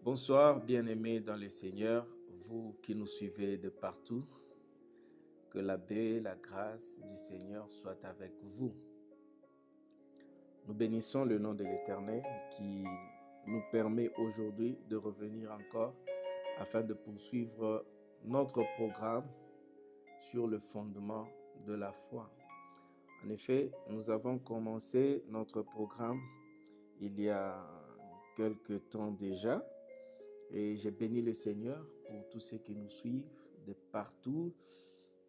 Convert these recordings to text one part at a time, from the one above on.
Bonsoir, bien-aimés dans le Seigneur, vous qui nous suivez de partout, que la paix, la grâce du Seigneur soit avec vous. Nous bénissons le nom de l'Éternel qui nous permet aujourd'hui de revenir encore afin de poursuivre notre programme sur le fondement de la foi. En effet, nous avons commencé notre programme il y a quelque temps déjà. Et j'ai béni le Seigneur pour tous ceux qui nous suivent de partout.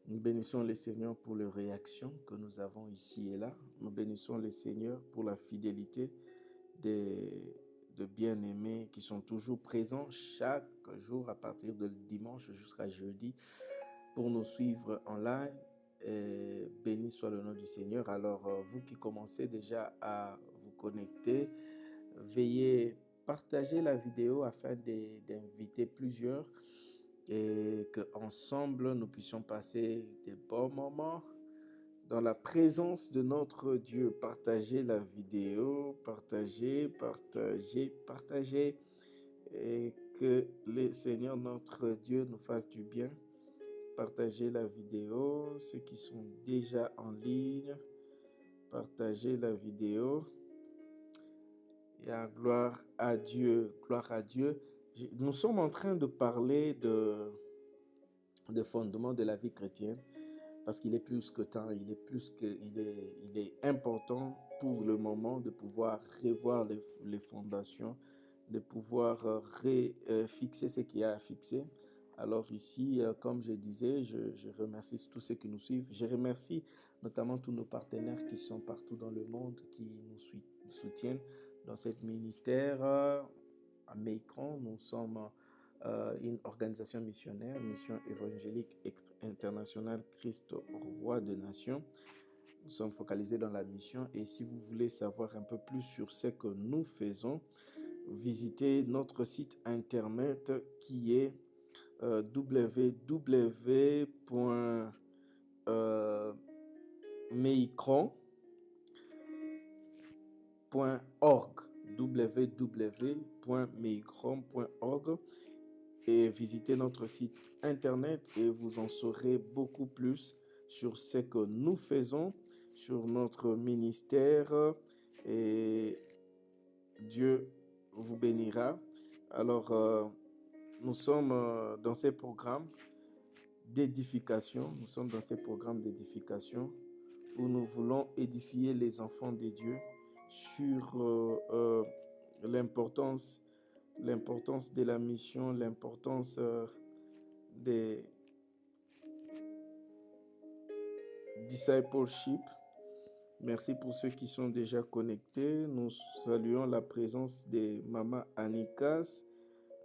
Nous bénissons le Seigneur pour les réactions que nous avons ici et là. Nous bénissons le Seigneur pour la fidélité de bien-aimés qui sont toujours présents chaque jour à partir de dimanche jusqu'à jeudi pour nous suivre en live. Et béni soit le nom du Seigneur. Alors, vous qui commencez déjà à vous connecter, veuillez partager la vidéo afin d'inviter plusieurs et qu'ensemble nous puissions passer des bons moments dans la présence de notre Dieu. Partagez la vidéo, partagez et que le Seigneur notre Dieu nous fasse du bien. Partagez la vidéo, ceux qui sont déjà en ligne, partagez la vidéo. Et gloire à Dieu, gloire à Dieu. Nous sommes en train de parler de fondement de la vie chrétienne parce qu'il est plus que temps, il est important pour le moment de pouvoir revoir les fondations, de pouvoir fixer ce qu'il y a à fixer. Alors ici, comme je disais, je remercie tous ceux qui nous suivent. Je remercie notamment tous nos partenaires qui sont partout dans le monde, qui nous soutiennent dans ce ministère. À Meikron, nous sommes une organisation missionnaire, mission évangélique internationale Christ Roi des Nations. Nous sommes focalisés dans la mission et si vous voulez savoir un peu plus sur ce que nous faisons, visitez notre site internet qui est www.meikron.org www.meikron.org et visitez notre site internet et vous en saurez beaucoup plus sur ce que nous faisons, sur notre ministère et Dieu vous bénira. Alors, nous sommes dans ces programmes d'édification. Nous sommes dans ces programmes d'édification où nous voulons édifier les enfants de Dieu sur l'importance de la mission, l'importance des discipleship. Merci pour ceux qui sont déjà connectés. Nous saluons la présence de Maman Anikas.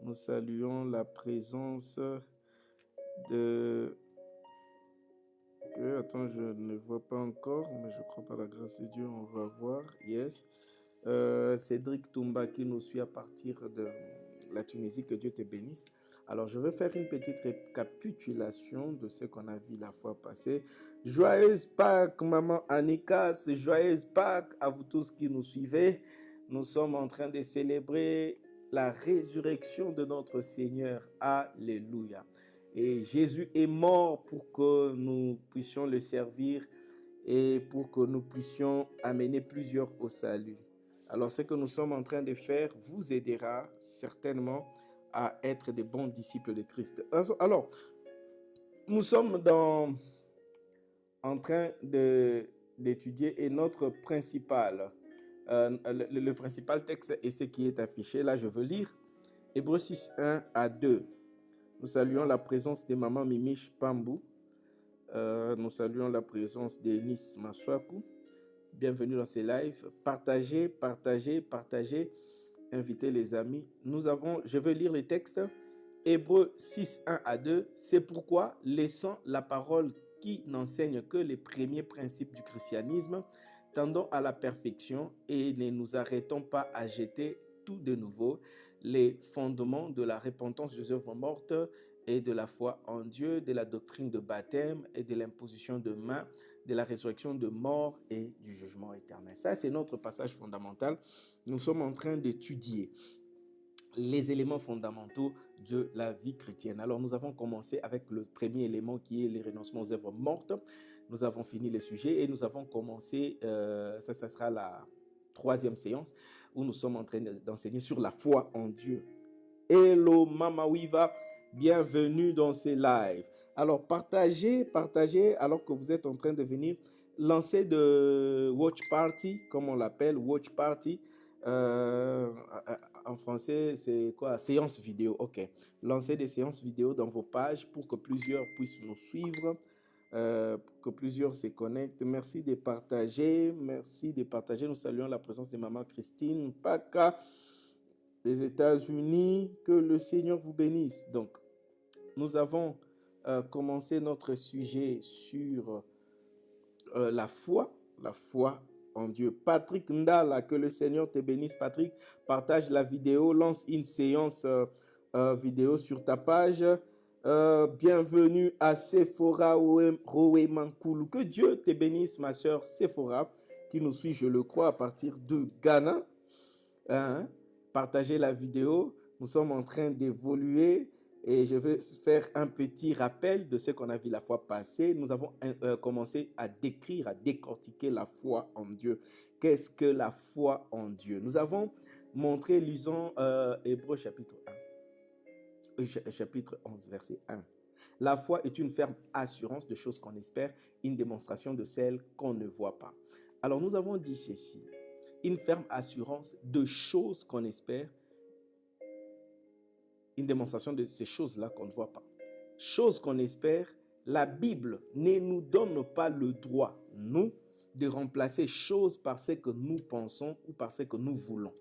Nous saluons la présence de... Attends, je ne vois pas encore, mais je crois par la grâce de Dieu, on va voir. Yes. Cédric Toumba qui nous suit à partir de la Tunisie, que Dieu te bénisse. Alors, je vais faire une petite récapitulation de ce qu'on a vu la fois passée. Joyeuse Pâques, Maman Anikas, joyeuse Pâques à vous tous qui nous suivez. Nous sommes en train de célébrer la résurrection de notre Seigneur. Alléluia. Et Jésus est mort pour que nous puissions le servir et pour que nous puissions amener plusieurs au salut. Alors, ce que nous sommes en train de faire vous aidera certainement à être des bons disciples de Christ. Alors, nous sommes en train d'étudier et notre principal, le principal texte est ce qui est affiché. Là, je veux lire Hébreux 6, 1 à 2. Nous saluons la présence de Maman Mimiche Pambou. Nous saluons la présence d'Enis Maswaku. Bienvenue dans ces lives. Partagez. Invitez les amis. Je vais lire les textes. Hébreux 6, 1 à 2. C'est pourquoi, laissant la parole qui n'enseigne que les premiers principes du christianisme, tendons à la perfection et ne nous arrêtons pas à jeter tout de nouveau les fondements de la repentance des œuvres mortes et de la foi en Dieu, de la doctrine de baptême et de l'imposition de mains, de la résurrection de mort et du jugement éternel. Ça, c'est notre passage fondamental. Nous sommes en train d'étudier. les éléments fondamentaux de la vie chrétienne. Alors, nous avons commencé avec le premier élément qui est le renoncement aux œuvres mortes. Nous avons fini le sujet et nous avons commencé, ça sera la troisième séance où nous sommes en train d'enseigner sur la foi en Dieu. Hello Mama Wiva, bienvenue dans ces lives. Alors, partagez alors que vous êtes en train de venir lancer de watch party, comme on l'appelle, watch party. En français, c'est quoi? Séance vidéo, ok. Lancez des séances vidéo dans vos pages pour que plusieurs puissent nous suivre, pour que plusieurs se connectent. Merci de partager, Nous saluons la présence de Maman Christine Paka des États-Unis. Que le Seigneur vous bénisse. Donc, nous avons commencé notre sujet sur la foi en Dieu. Patrick Ndala, que le Seigneur te bénisse. Patrick, partage la vidéo, lance une séance vidéo sur ta page. Bienvenue à Sephora Roemankulu. Que Dieu te bénisse, ma soeur Sephora, qui nous suit, je le crois, à partir de Ghana. Partagez la vidéo. Nous sommes en train d'évoluer. Et je vais faire un petit rappel de ce qu'on a vu la fois passée. Nous avons commencé à décrire, à décortiquer la foi en Dieu. Qu'est-ce que la foi en Dieu? Nous avons montré, lisons Hébreux chapitre 11, verset 1. La foi est une ferme assurance de choses qu'on espère, une démonstration de celles qu'on ne voit pas. Alors nous avons dit ceci, une ferme assurance de choses qu'on espère, une démonstration de ces choses-là qu'on ne voit pas. Choses qu'on espère, la Bible ne nous donne pas le droit, nous, de remplacer choses par ce que nous pensons ou par ce que nous voulons.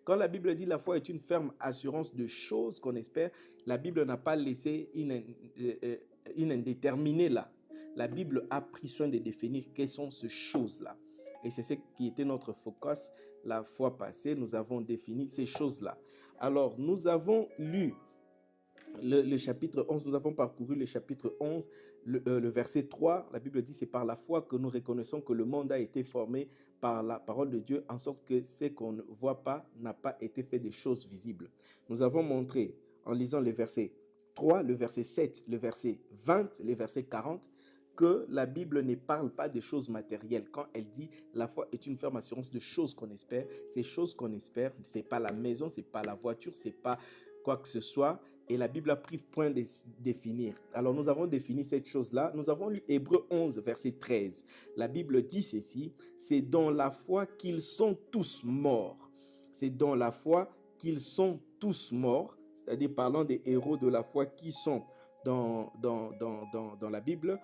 Quand la Bible dit la foi est une ferme assurance de choses qu'on espère, la Bible n'a pas laissé une indéterminée là. La Bible a pris soin de définir quelles sont ces choses-là. Et c'est ce qui était notre focus la fois passée. Nous avons défini ces choses-là. Alors, nous avons lu le chapitre 11, nous avons parcouru le chapitre 11, le verset 3. La Bible dit, c'est par la foi que nous reconnaissons que le monde a été formé par la parole de Dieu, en sorte que ce qu'on ne voit pas n'a pas été fait des choses visibles. Nous avons montré, en lisant le verset 3, le verset 7, le verset 20, le verset 40, que la Bible ne parle pas des choses matérielles. Quand elle dit la foi est une ferme assurance de choses qu'on espère, ces choses qu'on espère, ce n'est pas la maison, ce n'est pas la voiture, ce n'est pas quoi que ce soit. Et la Bible a pris point de définir. Alors nous avons défini cette chose-là. Nous avons lu Hébreux 11, verset 13. La Bible dit ceci, c'est dans la foi qu'ils sont tous morts. C'est dans la foi qu'ils sont tous morts, c'est-à-dire parlant des héros de la foi qui sont dans la Bible.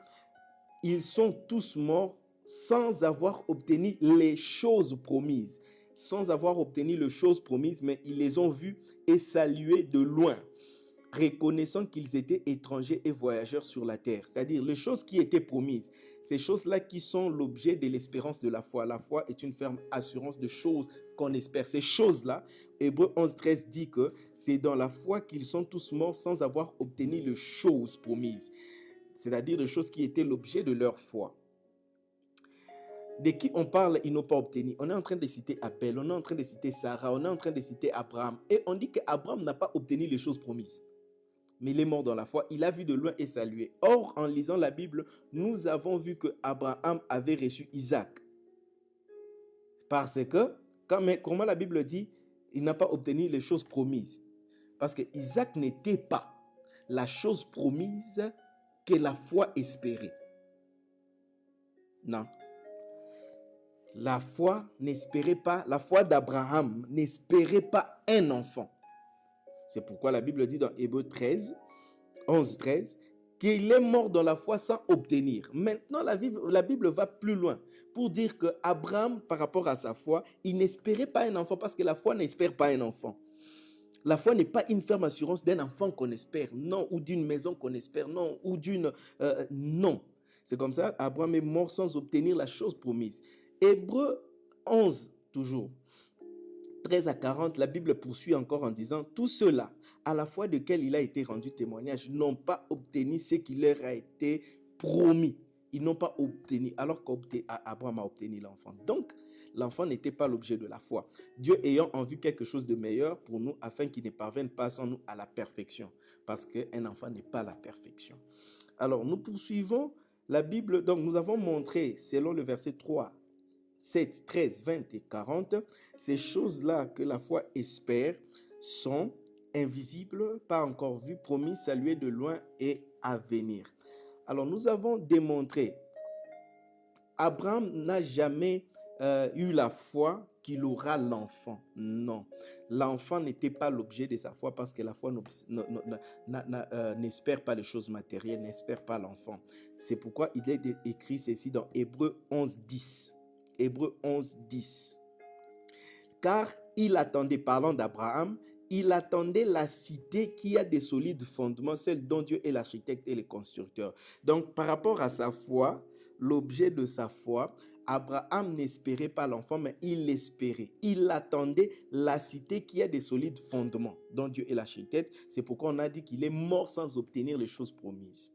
Ils sont tous morts sans avoir obtenu les choses promises. Sans avoir obtenu les choses promises, mais ils les ont vues et saluées de loin, reconnaissant qu'ils étaient étrangers et voyageurs sur la terre. C'est-à-dire les choses qui étaient promises. Ces choses-là qui sont l'objet de l'espérance de la foi. La foi est une ferme assurance de choses qu'on espère. Ces choses-là, Hébreux 11, 13 dit que c'est dans la foi qu'ils sont tous morts sans avoir obtenu les choses promises. C'est-à-dire des choses qui étaient l'objet de leur foi. De qui on parle, ils n'ont pas obtenu. On est en train de citer Abel, on est en train de citer Sarah, on est en train de citer Abraham. Et on dit qu'Abraham n'a pas obtenu les choses promises. Mais il est mort dans la foi, il a vu de loin et salué. Or, en lisant la Bible, nous avons vu que Abraham avait reçu Isaac. Parce que, comment la Bible dit, il n'a pas obtenu les choses promises. Parce que Isaac n'était pas la chose promise que la foi espérait. Non. La foi n'espérait pas, la foi d'Abraham n'espérait pas un enfant. C'est pourquoi la Bible dit dans Hébreux 13, 11, 13, qu'il est mort dans la foi sans obtenir. Maintenant, la Bible va plus loin pour dire qu'Abraham, par rapport à sa foi, il n'espérait pas un enfant parce que la foi n'espère pas un enfant. La foi n'est pas une ferme assurance d'un enfant qu'on espère, non, ou d'une maison qu'on espère, non, ou d'une... non. C'est comme ça, Abraham est mort sans obtenir la chose promise. Hébreux 11, toujours. 13 à 40, la Bible poursuit encore en disant « Tous ceux-là, à la foi desquels il a été rendu témoignage, n'ont pas obtenu ce qui leur a été promis. » Ils n'ont pas obtenu, alors qu'Abraham a obtenu l'enfant. Donc, l'enfant n'était pas l'objet de la foi. Dieu ayant en vue quelque chose de meilleur pour nous, afin qu'il ne parvienne pas sans nous à la perfection. Parce qu'un enfant n'est pas la perfection. Alors, nous poursuivons la Bible. Donc, nous avons montré, selon le verset 3, 7, 13, 20 et 40, ces choses-là que la foi espère sont invisibles, pas encore vues, promises, saluées de loin et à venir. Alors, nous avons démontré, Abraham n'a jamais eu la foi qu'il aura l'enfant. Non, l'enfant n'était pas l'objet de sa foi parce que la foi n'espère pas les choses matérielles, n'espère pas l'enfant. C'est pourquoi il est écrit ceci dans Hébreux 11, 10. Hébreux 11, 10. Car il attendait, parlant d'Abraham, il attendait la cité qui a des solides fondements, celle dont Dieu est l'architecte et le constructeur. Donc, par rapport à sa foi, l'objet de sa foi, Abraham n'espérait pas l'enfant, mais il l'espérait. Il attendait la cité qui a des solides fondements, dont Dieu est l'architecte. C'est pourquoi on a dit qu'il est mort sans obtenir les choses promises.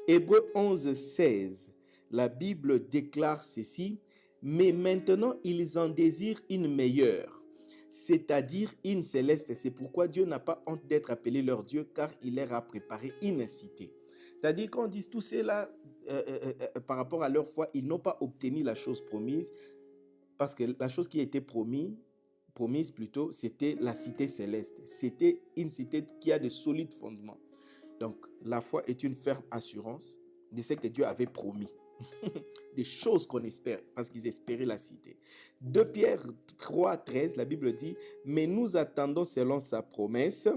Hébreux 11, 16, la Bible déclare ceci, « Mais maintenant, ils en désirent une meilleure, c'est-à-dire une céleste. C'est pourquoi Dieu n'a pas honte d'être appelé leur Dieu, car il leur a préparé une cité. » C'est-à-dire qu'on dit tout cela par rapport à leur foi, ils n'ont pas obtenu la chose promise, parce que la chose qui a été promise plutôt, c'était la cité céleste. C'était une cité qui a de solides fondements. Donc, la foi est une ferme assurance de ce que Dieu avait promis. Des choses qu'on espère, parce qu'ils espéraient la cité. 2 Pierre 3, 13, la Bible dit, « Mais nous attendons selon sa promesse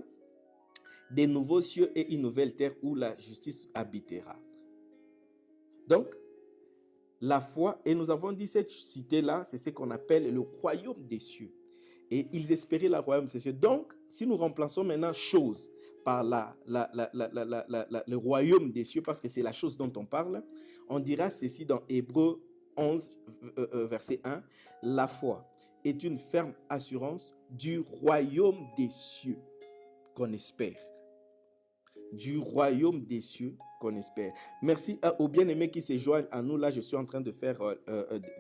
des nouveaux cieux et une nouvelle terre où la justice habitera. » Donc, la foi, et nous avons dit cette cité-là, c'est ce qu'on appelle le royaume des cieux. Et ils espéraient le royaume des cieux. Donc, si nous remplaçons maintenant chose par le royaume des cieux, parce que c'est la chose dont on parle, on dira ceci dans Hébreux 11, verset 1, « La foi est une ferme assurance du royaume des cieux qu'on espère. » Du royaume des cieux qu'on espère. Merci aux bien-aimés qui se joignent à nous. Là, je suis en train de faire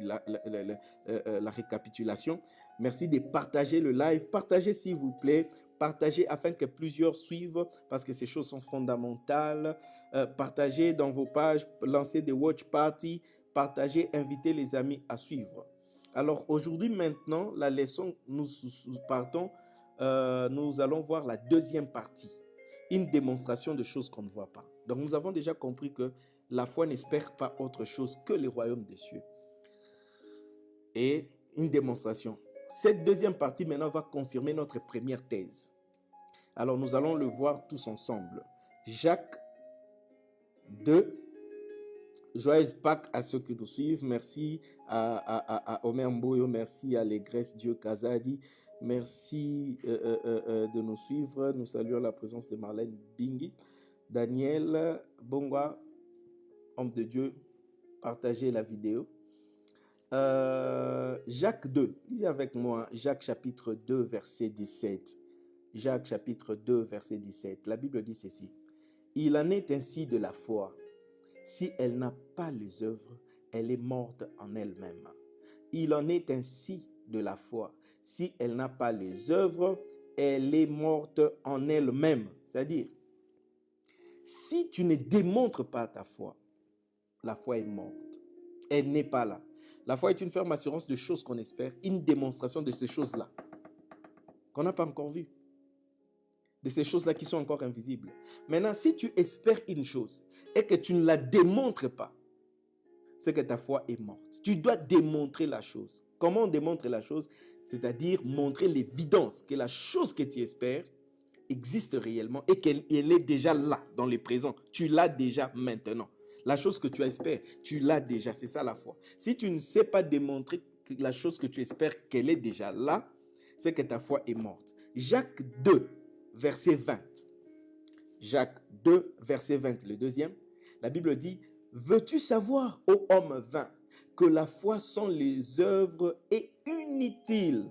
la récapitulation. Merci de partager le live. Partagez s'il vous plaît. Partagez afin que plusieurs suivent parce que ces choses sont fondamentales. Partagez dans vos pages, lancez des watch parties. Partagez, invitez les amis à suivre. Alors aujourd'hui, maintenant, la leçon, nous partons, nous allons voir la deuxième partie. Une démonstration de choses qu'on ne voit pas. Donc nous avons déjà compris que la foi n'espère pas autre chose que le royaume des cieux. Et une démonstration. Cette deuxième partie maintenant va confirmer notre première thèse. Alors nous allons le voir tous ensemble. Jacques 2. Joyeuse Pâques à ceux qui nous suivent. Merci à Omer Mboyo. Merci à l'Égresse Dieu Kazadi. Merci de nous suivre. Nous saluons la présence de Marlène Bingi. Daniel Bongwa, homme de Dieu, partagez la vidéo. Jacques 2, lisez avec moi Jacques chapitre 2, verset 17. Jacques chapitre 2, verset 17. La Bible dit ceci. « Il en est ainsi de la foi. Si elle n'a pas les œuvres, elle est morte en elle-même. Il en est ainsi de la foi. Si elle n'a pas les œuvres, elle est morte en elle-même. » C'est-à-dire, si tu ne démontres pas ta foi, la foi est morte. Elle n'est pas là. La foi est une ferme assurance de choses qu'on espère, une démonstration de ces choses-là qu'on n'a pas encore vues, de ces choses-là qui sont encore invisibles. Maintenant, si tu espères une chose et que tu ne la démontres pas, c'est que ta foi est morte. Tu dois démontrer la chose. Comment on démontre la chose? C'est-à-dire montrer l'évidence que la chose que tu espères existe réellement et qu'elle est déjà là, dans le présent. Tu l'as déjà maintenant. La chose que tu espères, tu l'as déjà. C'est ça la foi. Si tu ne sais pas démontrer que la chose que tu espères qu'elle est déjà là, c'est que ta foi est morte. Jacques 2, verset 20. Jacques 2, verset 20, le deuxième. La Bible dit, « Veux-tu savoir, ô homme vain, que la foi sans les œuvres est inutile.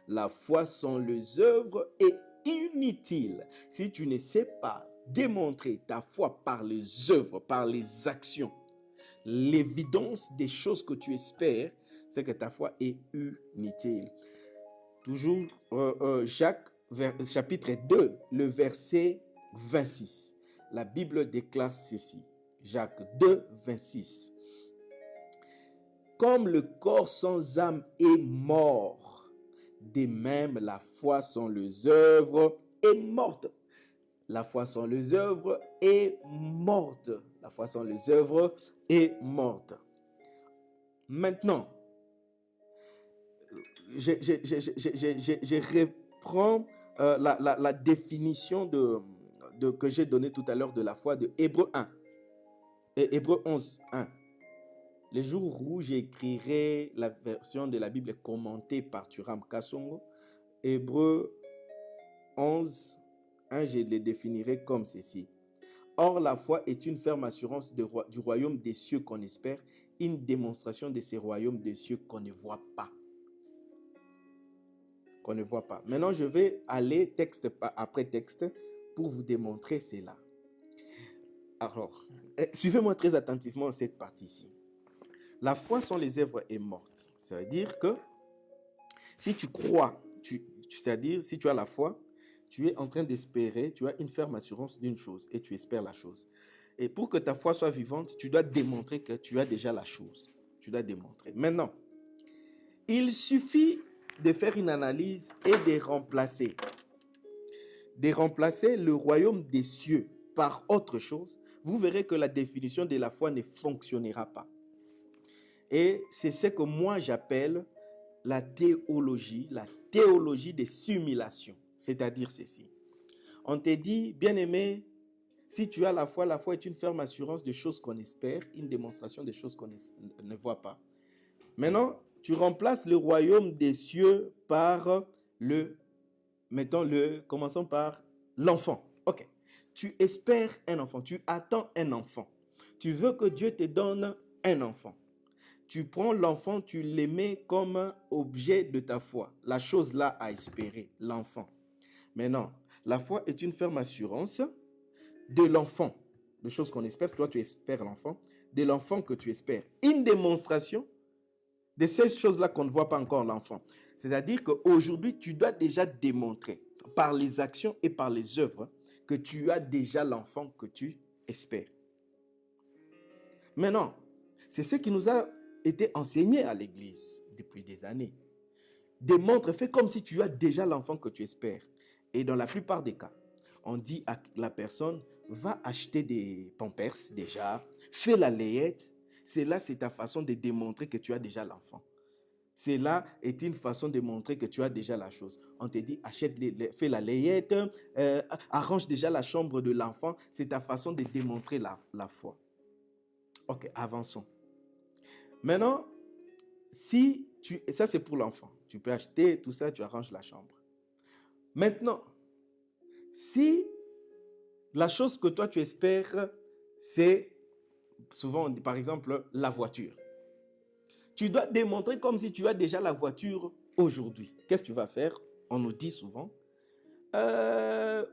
La foi sans les œuvres est inutile. » Si tu ne sais pas démontrer ta foi par les œuvres, par les actions, l'évidence des choses que tu espères, c'est que ta foi est inutile. Toujours Jacques, chapitre 2, le verset 26. La Bible déclare ceci. Jacques 2, 26. Comme le corps sans âme est mort, de même la foi sans les œuvres est morte. La foi sans les œuvres est morte. La foi sans les œuvres est morte. Maintenant, je reprends la définition que j'ai donnée tout à l'heure de la foi de Hébreux 1 et Hébreux 11, 1. Les jours où j'écrirai la version de la Bible commentée par Thuram Kassongo, Hébreux 11, 1, je les définirai comme ceci. Or, la foi est une ferme assurance du royaume des cieux qu'on espère, une démonstration de ces royaumes des cieux qu'on ne voit pas. Qu'on ne voit pas. Maintenant, je vais aller texte après texte pour vous démontrer cela. Alors, suivez-moi très attentivement cette partie-ci. La foi sans les œuvres est morte. Ça veut dire que si tu crois, c'est-à-dire si tu as la foi, tu es en train d'espérer, tu as une ferme assurance d'une chose et tu espères la chose. Et pour que ta foi soit vivante, tu dois démontrer que tu as déjà la chose. Tu dois démontrer. Maintenant, il suffit de faire une analyse et de remplacer le royaume des cieux par autre chose. Vous verrez que la définition de la foi ne fonctionnera pas. Et c'est ce que moi j'appelle la théologie des simulations. C'est-à-dire ceci. On te dit, bien-aimé, si tu as la foi est une ferme assurance de choses qu'on espère, une démonstration de choses qu'on ne voit pas. Maintenant, tu remplaces le royaume des cieux par commençons par l'enfant. Ok. Tu espères un enfant, tu attends un enfant. Tu veux que Dieu te donne un enfant. Tu prends l'enfant, tu le mets comme objet de ta foi. La chose là à espérer, l'enfant. Maintenant, la foi est une ferme assurance de l'enfant. De choses qu'on espère, toi tu espères l'enfant, de l'enfant que tu espères. Une démonstration de ces choses-là qu'on ne voit pas encore l'enfant. C'est-à-dire qu'aujourd'hui, tu dois déjà démontrer par les actions et par les œuvres que tu as déjà l'enfant que tu espères. Maintenant, c'est ce qui nous a été enseigné à l'église depuis des années. Démontre, fais comme si tu as déjà l'enfant que tu espères. Et dans la plupart des cas, on dit à la personne, va acheter des pampers déjà, fais la layette. Cela, c'est ta façon de démontrer que tu as déjà l'enfant. Cela est une façon de montrer que tu as déjà la chose. On te dit, fais la layette, arrange déjà la chambre de l'enfant. C'est ta façon de démontrer la foi. Ok, avançons. Maintenant, ça c'est pour l'enfant. Tu peux acheter tout ça, tu arranges la chambre. Maintenant, si la chose que toi tu espères, c'est souvent, par exemple, la voiture. Tu dois démontrer comme si tu as déjà la voiture aujourd'hui. Qu'est-ce que tu vas faire? On nous dit souvent, va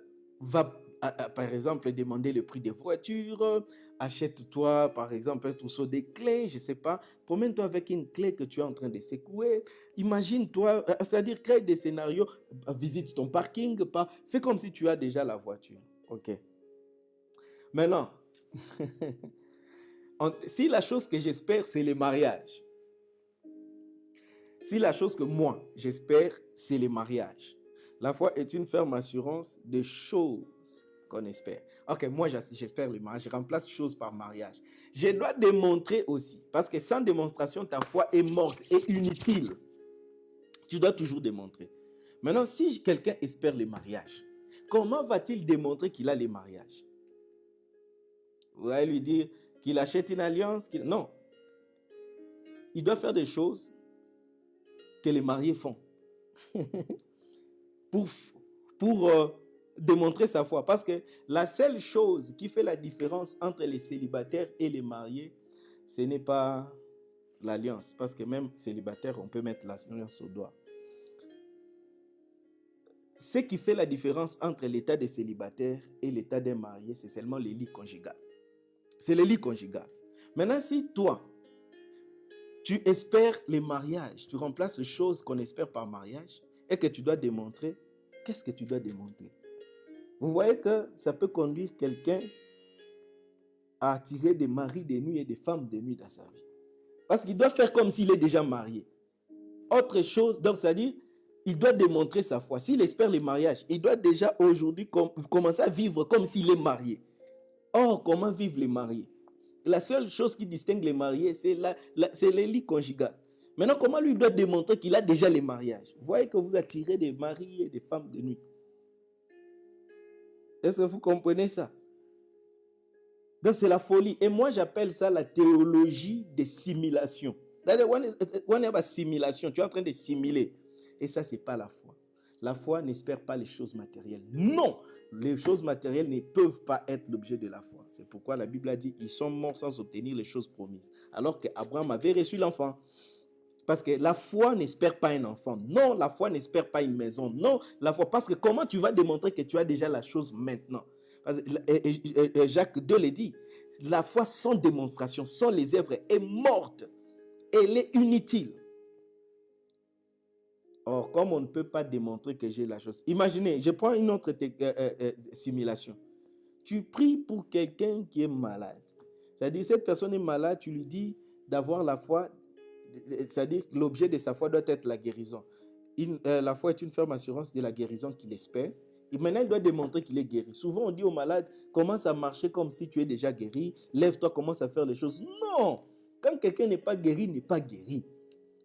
par exemple demander le prix des voitures, achète-toi par exemple un trousseau de clés, je ne sais pas, promène-toi avec une clé que tu es en train de secouer, imagine-toi, c'est-à-dire crée des scénarios, visite ton parking, fais comme si tu as déjà la voiture. Ok. Maintenant, si la chose que j'espère, c'est le mariage, si la chose que moi, j'espère, c'est le mariage, la foi est une ferme assurance des choses qu'on espère. Ok, moi, j'espère le mariage. Je remplace chose par mariage. Je dois démontrer aussi, parce que sans démonstration, ta foi est morte et inutile. Tu dois toujours démontrer. Maintenant, si quelqu'un espère le mariage, comment va-t-il démontrer qu'il a le mariage? Vous allez lui dire qu'il achète une alliance? Non. Il doit faire des choses que les mariés font pour démontrer sa foi. Parce que la seule chose qui fait la différence entre les célibataires et les mariés, ce n'est pas l'alliance. Parce que même célibataire, on peut mettre l'alliance au doigt. Ce qui fait la différence entre l'état des célibataires et l'état des mariés, c'est seulement le lit conjugal. C'est le lit conjugal. Maintenant, si toi, tu espères les mariages, tu remplaces choses qu'on espère par mariage et que tu dois démontrer. Qu'est-ce que tu dois démontrer? Vous voyez que ça peut conduire quelqu'un à attirer des maris de nuit et des femmes de nuit dans sa vie. Parce qu'il doit faire comme s'il est déjà marié. Autre chose, donc c'est-à-dire, il doit démontrer sa foi. S'il espère les mariages, il doit déjà aujourd'hui commencer à vivre comme s'il est marié. Or, comment vivent les mariés? La seule chose qui distingue les mariés, c'est les lits conjugaux. Maintenant, comment lui doit démontrer qu'il a déjà les mariages? Vous voyez que vous attirez des maris et des femmes de nuit. Est-ce que vous comprenez ça? Donc, c'est la folie. Et moi, j'appelle ça la théologie des simulations. On est à simulation. Tu es en train de simuler. Et ça, ce n'est pas la foi. La foi n'espère pas les choses matérielles. Non! Les choses matérielles ne peuvent pas être l'objet de la foi. C'est pourquoi la Bible a dit qu'ils sont morts sans obtenir les choses promises. Alors qu'Abraham avait reçu l'enfant. Parce que la foi n'espère pas un enfant. Non, la foi n'espère pas une maison. Non, la foi. Parce que comment tu vas démontrer que tu as déjà la chose maintenant? Jacques 2 le dit. La foi sans démonstration, sans les œuvres, est morte. Elle est inutile. Or, comme on ne peut pas démontrer que j'ai la chose. Imaginez, je prends une autre simulation. Tu pries pour quelqu'un qui est malade. C'est-à-dire, cette personne est malade, tu lui dis d'avoir la foi. C'est-à-dire, l'objet de sa foi doit être la guérison. La foi est une ferme assurance de la guérison qu'il espère. Et maintenant, il doit démontrer qu'il est guéri. Souvent, on dit aux malades, commence à marcher comme si tu es déjà guéri. Lève-toi, commence à faire les choses. Non! Quand quelqu'un n'est pas guéri, il n'est pas guéri.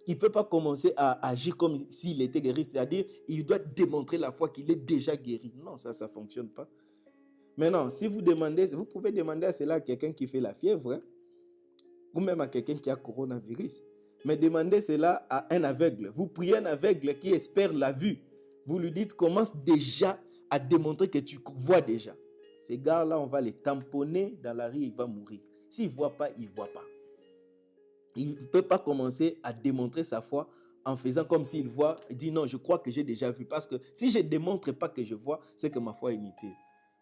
Il ne peut pas commencer à agir comme s'il était guéri. C'est-à-dire, il doit démontrer la foi qu'il est déjà guéri. Non, ça ne fonctionne pas. Maintenant, si vous demandez, vous pouvez demander à cela à quelqu'un qui fait la fièvre, hein, ou même à quelqu'un qui a coronavirus. Mais demandez cela à un aveugle. Vous priez un aveugle qui espère la vue. Vous lui dites, commence déjà à démontrer que tu vois déjà. Ces gars-là, on va les tamponner dans la rue, il va mourir. S'il ne voit pas, il ne voit pas. Il ne peut pas commencer à démontrer sa foi en faisant comme s'il voit. Il dit non, je crois que j'ai déjà vu. Parce que si je ne démontre pas que je vois, c'est que ma foi est inutile.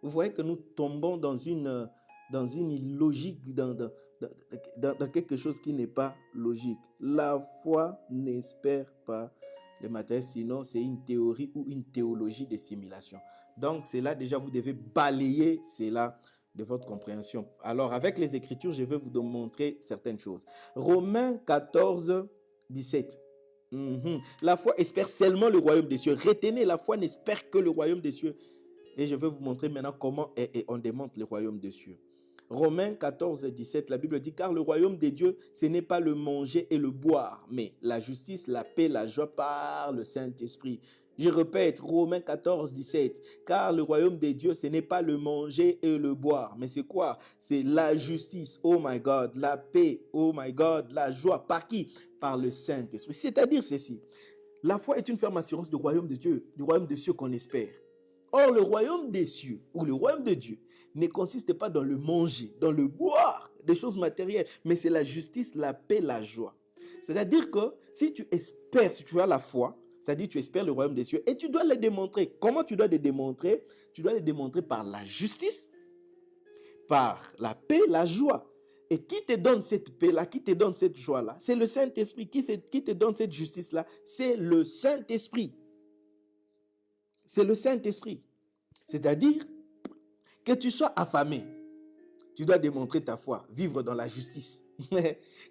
Vous voyez que nous tombons dans une illogique, dans quelque chose qui n'est pas logique. La foi n'espère pas le matériel, sinon c'est une théorie ou une théologie de simulation. Donc c'est là déjà, vous devez balayer cela de votre compréhension. Alors avec les Écritures, je vais vous montrer certaines choses. Romains 14, 17. La foi espère seulement le royaume des cieux. Retenez, la foi n'espère que le royaume des cieux. Et je vais vous montrer maintenant comment on démontre le royaume des cieux. Romains 14, 17, la Bible dit, car le royaume des dieux, ce n'est pas le manger et le boire, mais la justice, la paix, la joie par le Saint-Esprit. Je répète, Romains 14, 17, car le royaume des dieux, ce n'est pas le manger et le boire, mais c'est quoi? C'est la justice, oh my God, la paix, oh my God, la joie. Par qui? Par le Saint-Esprit. C'est-à-dire ceci, la foi est une ferme assurance du royaume de Dieu, du royaume des cieux qu'on espère. Or, le royaume des cieux, ou le royaume de Dieu, ne consiste pas dans le manger, dans le boire, des choses matérielles, mais c'est la justice, la paix, la joie. C'est-à-dire que si tu espères, si tu as la foi, c'est-à-dire tu espères le royaume des cieux, et tu dois le démontrer. Comment tu dois le démontrer? Tu dois le démontrer par la justice, par la paix, la joie. Et qui te donne cette paix-là, qui te donne cette joie-là? C'est le Saint-Esprit. Qui te donne cette justice-là? C'est le Saint-Esprit. C'est le Saint-Esprit. C'est-à-dire que tu sois affamé, tu dois démontrer ta foi, vivre dans la justice.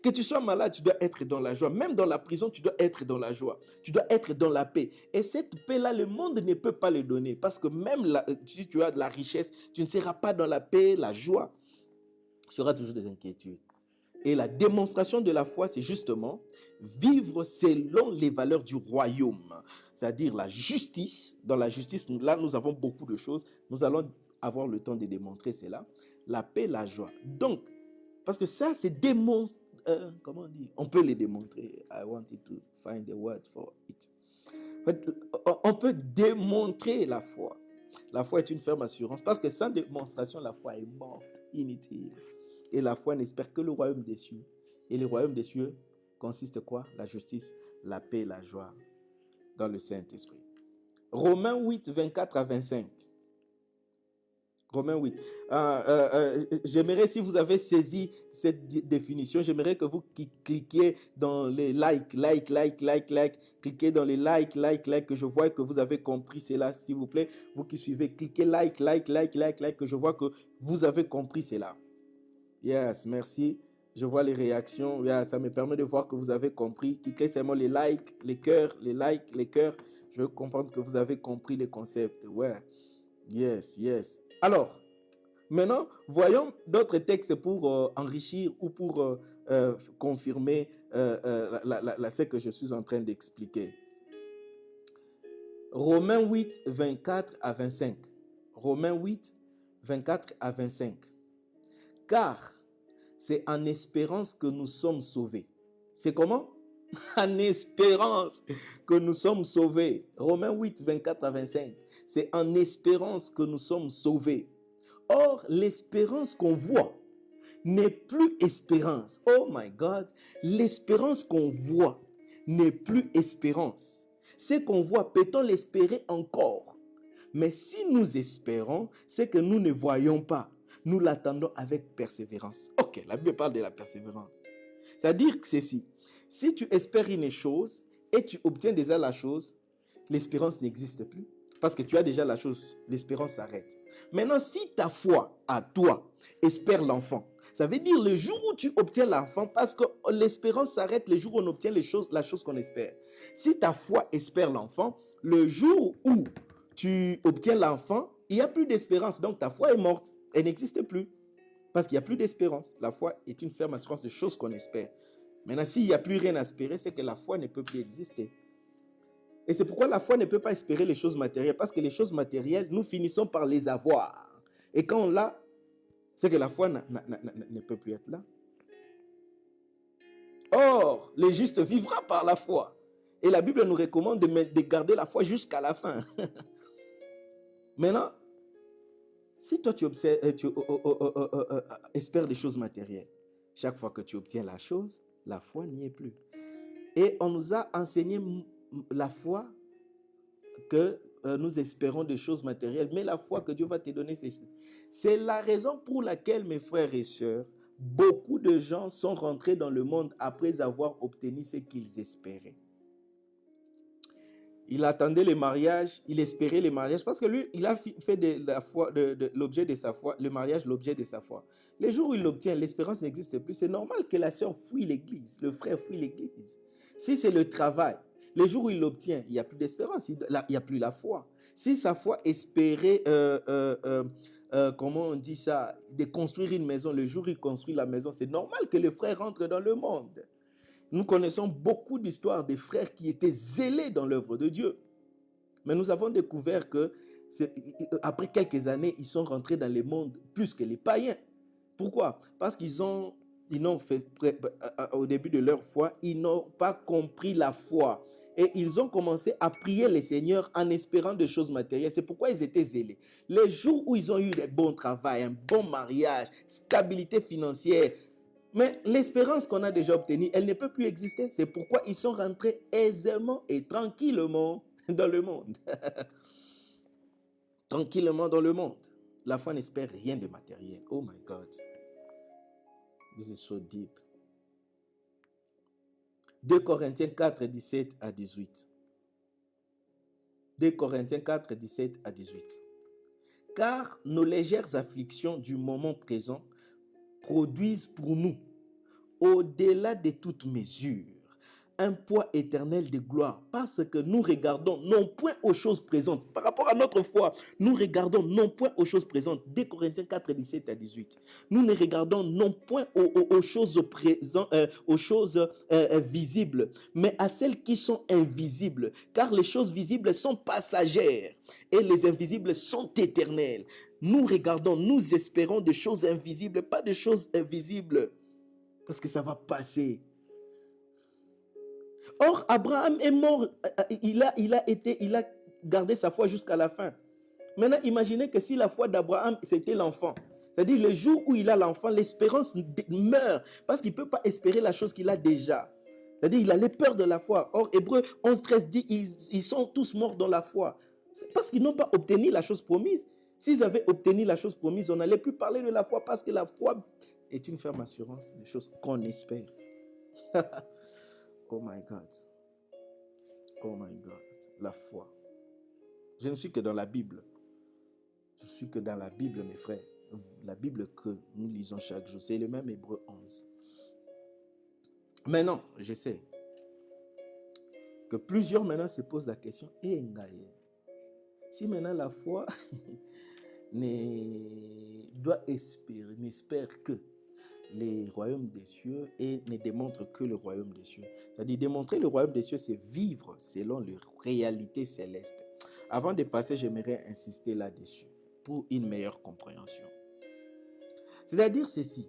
Que tu sois malade, tu dois être dans la joie. Même dans la prison, tu dois être dans la joie. Tu dois être dans la paix. Et cette paix-là, le monde ne peut pas le donner. Parce que même si tu as de la richesse, tu ne seras pas dans la paix, la joie. Tu auras toujours des inquiétudes. Et la démonstration de la foi, c'est justement vivre selon les valeurs du royaume. C'est-à-dire la justice. Dans la justice, là, nous avons beaucoup de choses. Nous allons avoir le temps de démontrer cela. La paix, la joie. Donc, parce que ça, c'est démontre. Comment on dit? On peut les démontrer. I wanted to find the word for it. On peut démontrer la foi. La foi est une ferme assurance. Parce que sans démonstration, la foi est morte, inutile. Et la foi n'espère que le royaume des cieux. Et le royaume des cieux consiste quoi? La justice, la paix, la joie dans le Saint-Esprit. Romains 8, 24 à 25. Romains 8. J'aimerais, si vous avez saisi cette définition, j'aimerais que vous cliquiez dans les like, cliquez dans les like, que je vois que vous avez compris cela, s'il vous plaît. Vous qui suivez, cliquez like, que je vois que vous avez compris cela. Yes, merci. Je vois les réactions. Yeah, ça me permet de voir que vous avez compris. Cliquez seulement les likes, les cœurs, les cœurs. Je veux comprendre que vous avez compris le concept. Ouais. Yes. Alors, maintenant, voyons d'autres textes pour enrichir ou pour confirmer ce que je suis en train d'expliquer. Romains 8, 24 à 25. Romains 8, 24 à 25. Car c'est en espérance que nous sommes sauvés. C'est comment? En espérance que nous sommes sauvés. Romains 8, 24 à 25. C'est en espérance que nous sommes sauvés. Or, l'espérance qu'on voit n'est plus espérance. Oh my God, l'espérance qu'on voit n'est plus espérance. Ce qu'on voit, peut-on l'espérer encore? Mais si nous espérons, c'est que nous ne voyons pas. Nous l'attendons avec persévérance. Ok, la Bible parle de la persévérance. C'est-à-dire que ceci, si tu espères une chose et tu obtiens déjà la chose, l'espérance n'existe plus. Parce que tu as déjà la chose, l'espérance s'arrête. Maintenant, si ta foi à toi espère l'enfant, ça veut dire le jour où tu obtiens l'enfant, parce que l'espérance s'arrête le jour où on obtient la chose qu'on espère. Si ta foi espère l'enfant, le jour où tu obtiens l'enfant, il n'y a plus d'espérance. Donc ta foi est morte. Elle n'existe plus. Parce qu'il n'y a plus d'espérance. La foi est une ferme assurance de choses qu'on espère. Maintenant, s'il n'y a plus rien à espérer, c'est que la foi ne peut plus exister. Et c'est pourquoi la foi ne peut pas espérer les choses matérielles. Parce que les choses matérielles, nous finissons par les avoir. Et quand on l'a, c'est que la foi ne peut plus être là. Or, le juste vivra par la foi. Et la Bible nous recommande de garder la foi jusqu'à la fin. Maintenant, si toi tu espères des choses matérielles, chaque fois que tu obtiens la chose, la foi n'y est plus. Et on nous a enseigné la foi que nous espérons des choses matérielles, mais la foi que Dieu va te donner, c'est la raison pour laquelle, mes frères et sœurs, beaucoup de gens sont rentrés dans le monde après avoir obtenu ce qu'ils espéraient. Il attendait le mariage, il espérait le mariage, parce que lui, il a fait de la foi, de l'objet de sa foi, le mariage, l'objet de sa foi. Le jour où il l'obtient, l'espérance n'existe plus. C'est normal que la sœur fuit l'église, le frère fuit l'église. Si c'est le travail, le jour où il l'obtient, il n'y a plus d'espérance, il n'y a plus la foi. Si sa foi espérait, comment on dit ça, de construire une maison, le jour où il construit la maison, c'est normal que le frère rentre dans le monde. Nous connaissons beaucoup d'histoires de frères qui étaient zélés dans l'œuvre de Dieu. Mais nous avons découvert que, après quelques années, ils sont rentrés dans le monde plus que les païens. Pourquoi? Parce qu'ils n'ont fait, au début de leur foi, ils n'ont pas compris la foi. Et ils ont commencé à prier le Seigneur en espérant des choses matérielles. C'est pourquoi ils étaient zélés. Les jours où ils ont eu des bons travail, un bon mariage, stabilité financière, mais l'espérance qu'on a déjà obtenue, elle ne peut plus exister. C'est pourquoi ils sont rentrés aisément et tranquillement dans le monde. Tranquillement dans le monde. La foi n'espère rien de matériel. Oh my God. This is so deep. 2 Corinthiens 4, 17 à 18. 2 Corinthiens 4, 17 à 18. Car nos légères afflictions du moment présent produisent pour nous, au-delà de toute mesure, un poids éternel de gloire, parce que nous regardons non point aux choses présentes. Par rapport à notre foi, nous regardons non point aux choses présentes. 2 Corinthiens 4, 17 à 18. Nous ne regardons non point aux choses présentes, aux choses visibles, mais à celles qui sont invisibles. Car les choses visibles sont passagères et les invisibles sont éternelles. Nous regardons, nous espérons des choses invisibles, pas des choses invisibles, parce que ça va passer. Or, Abraham est mort, il a gardé sa foi jusqu'à la fin. Maintenant, imaginez que si la foi d'Abraham, c'était l'enfant. C'est-à-dire, le jour où il a l'enfant, l'espérance meurt, parce qu'il ne peut pas espérer la chose qu'il a déjà. C'est-à-dire, il a les peurs de la foi. Or, Hébreux 11, 13 dit, ils sont tous morts dans la foi. C'est parce qu'ils n'ont pas obtenu la chose promise. S'ils avaient obtenu la chose promise, on n'allait plus parler de la foi parce que la foi est une ferme assurance des choses qu'on espère. Oh my God. Oh my God. La foi. Je ne suis que dans la Bible. Je suis que dans la Bible, mes frères. La Bible que nous lisons chaque jour, c'est le même Hébreu 11. Maintenant, je sais que plusieurs maintenant se posent la question, si maintenant la foi n'espère que les royaumes des cieux et ne démontre que le royaume des cieux. C'est-à-dire démontrer le royaume des cieux, c'est vivre selon les réalités célestes. Avant de passer, j'aimerais insister là-dessus pour une meilleure compréhension. C'est-à-dire ceci.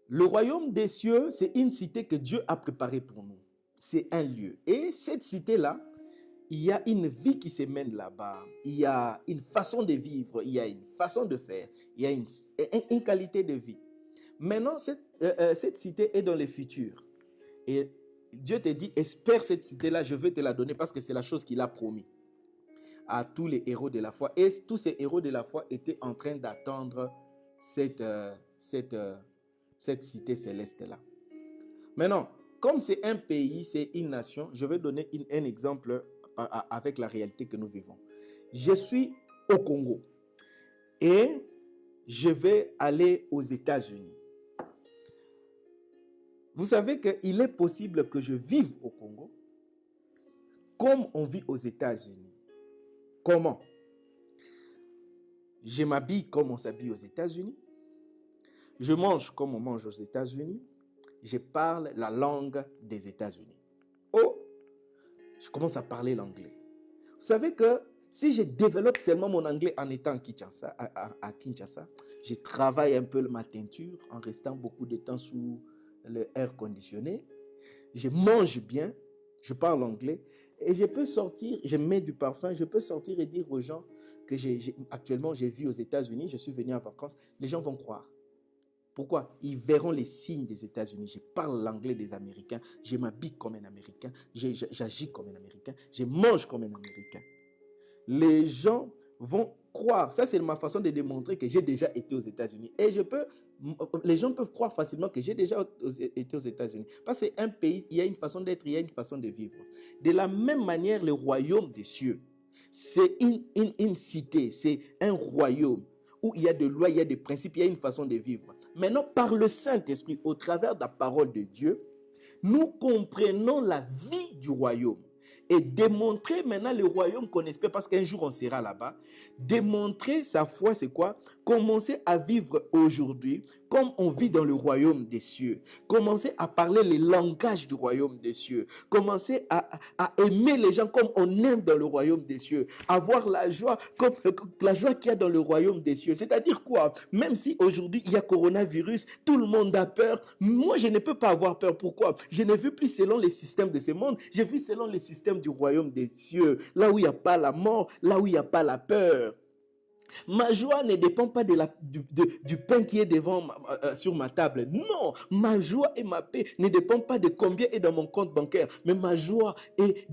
Le royaume des cieux, c'est une cité que Dieu a préparée pour nous. C'est un lieu. Et cette cité-là, il y a une vie qui se mène là-bas. Il y a une façon de vivre, il y a une façon de faire, il y a une qualité de vie. Maintenant, cette cité est dans le futur. Et Dieu te dit, espère cette cité-là, je vais te la donner parce que c'est la chose qu'il a promis à tous les héros de la foi. Et tous ces héros de la foi étaient en train d'attendre cette cité céleste-là. Maintenant, comme c'est un pays, c'est une nation, je vais donner un exemple avec la réalité que nous vivons. Je suis au Congo et je vais aller aux États-Unis. Vous savez qu'il est possible que je vive au Congo comme on vit aux États-Unis. Comment? Je m'habille comme on s'habille aux États-Unis. Je mange comme on mange aux États-Unis. Je parle la langue des États-Unis. Oh, je commence à parler l'anglais. Vous savez que si je développe seulement mon anglais en étant à Kinshasa, je travaille un peu ma teinture en restant beaucoup de temps sous le air conditionné. Je mange bien, je parle anglais et je peux sortir, je mets du parfum, je peux sortir et dire aux gens que actuellement j'ai vu aux États-Unis, je suis venu en vacances, les gens vont croire. Pourquoi? Ils verront les signes des États-Unis. Je parle l'anglais des Américains, je m'habille comme un Américain, j'agis comme un Américain, je mange comme un Américain. Les gens vont croire. Ça, c'est ma façon de démontrer que j'ai déjà été aux États-Unis. Et les gens peuvent croire facilement que j'ai déjà été aux États-Unis. Parce que c'est un pays, il y a une façon d'être, il y a une façon de vivre. De la même manière, le royaume des cieux, c'est une cité, c'est un royaume où il y a des lois, il y a des principes, il y a une façon de vivre. Maintenant, par le Saint-Esprit, au travers de la parole de Dieu, nous comprenons la vie du royaume. Et démontrer maintenant le royaume qu'on espère, parce qu'un jour on sera là-bas. Démontrer sa foi, c'est quoi? Commencer à vivre aujourd'hui comme on vit dans le royaume des cieux. Commencer à parler le langage du royaume des cieux. Commencer à aimer les gens comme on aime dans le royaume des cieux. Avoir la joie, comme la joie qu'il y a dans le royaume des cieux. C'est-à-dire quoi? Même si aujourd'hui il y a coronavirus, tout le monde a peur. Moi, je ne peux pas avoir peur. Pourquoi? Je ne vis plus selon les systèmes de ce monde. Je vis selon les systèmes du royaume des cieux. Là où il n'y a pas la mort, là où il n'y a pas la peur. Ma joie ne dépend pas du pain qui est sur ma table. Non, ma joie et ma paix ne dépendent pas de combien est dans mon compte bancaire. Mais ma joie est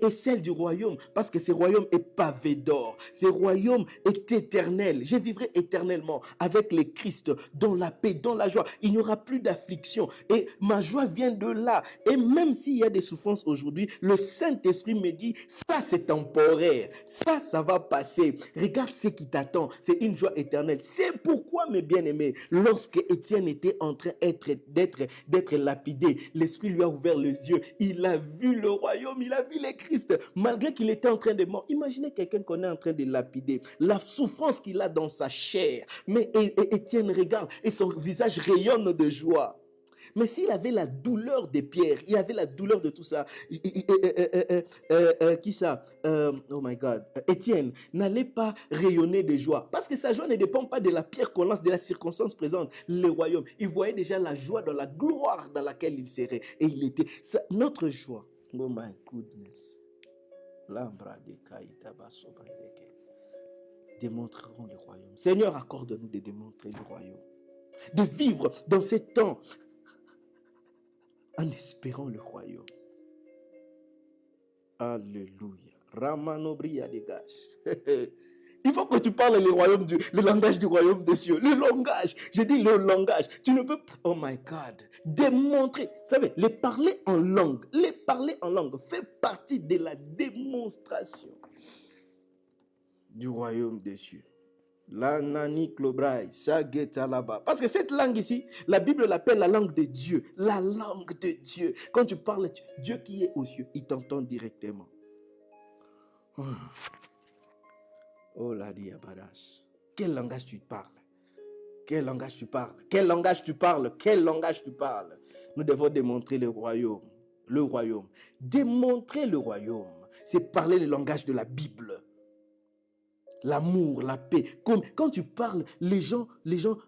celle du royaume. Parce que ce royaume est pavé d'or. Ce royaume est éternel. Je vivrai éternellement avec le Christ dans la paix, dans la joie. Il n'y aura plus d'affliction. Et ma joie vient de là. Et même s'il y a des souffrances aujourd'hui, le Saint-Esprit me dit, ça c'est temporaire. Ça va passer. Regarde ce qui t'attend. C'est une joie éternelle. C'est pourquoi, mes bien-aimés, lorsque Étienne était en train d'être lapidé, l'Esprit lui a ouvert les yeux. Il a vu le royaume, il a vu le Christ, malgré qu'il était en train de mourir. Imaginez quelqu'un qu'on est en train de lapider, la souffrance qu'il a dans sa chair. Mais Étienne regarde et son visage rayonne de joie. Mais s'il avait la douleur des pierres, il avait la douleur de tout ça, qui ça? Oh my God. Étienne n'allait pas rayonner de joie. Parce que sa joie ne dépend pas de la pierre qu'on lance, de la circonstance présente. Le royaume, il voyait déjà la joie dans la gloire dans laquelle il serait. Et il était. Notre joie. Oh my goodness. Démontreront le royaume. Seigneur, accorde-nous de démontrer le royaume. De vivre dans ces temps en espérant le royaume. Alléluia. Ramanobria dégage. Il faut que tu parles le langage du royaume des cieux. Le langage. J'ai dit le langage. Tu ne peux pas, oh my God, démontrer. Vous savez, les parler en langue fait partie de la démonstration du royaume des cieux. L'anani klobrai, shageta là-bas. Parce que cette langue ici, la Bible l'appelle la langue de Dieu. La langue de Dieu. Quand tu parles, Dieu qui est aux cieux, il t'entend directement. Oh la diabadash. Quel langage tu parles? Quel langage tu parles? Quel langage tu parles? Quel langage tu parles? Nous devons démontrer le royaume. Le royaume. Démontrer le royaume, c'est parler le langage de la Bible. L'amour, la paix. Quand tu parles, les gens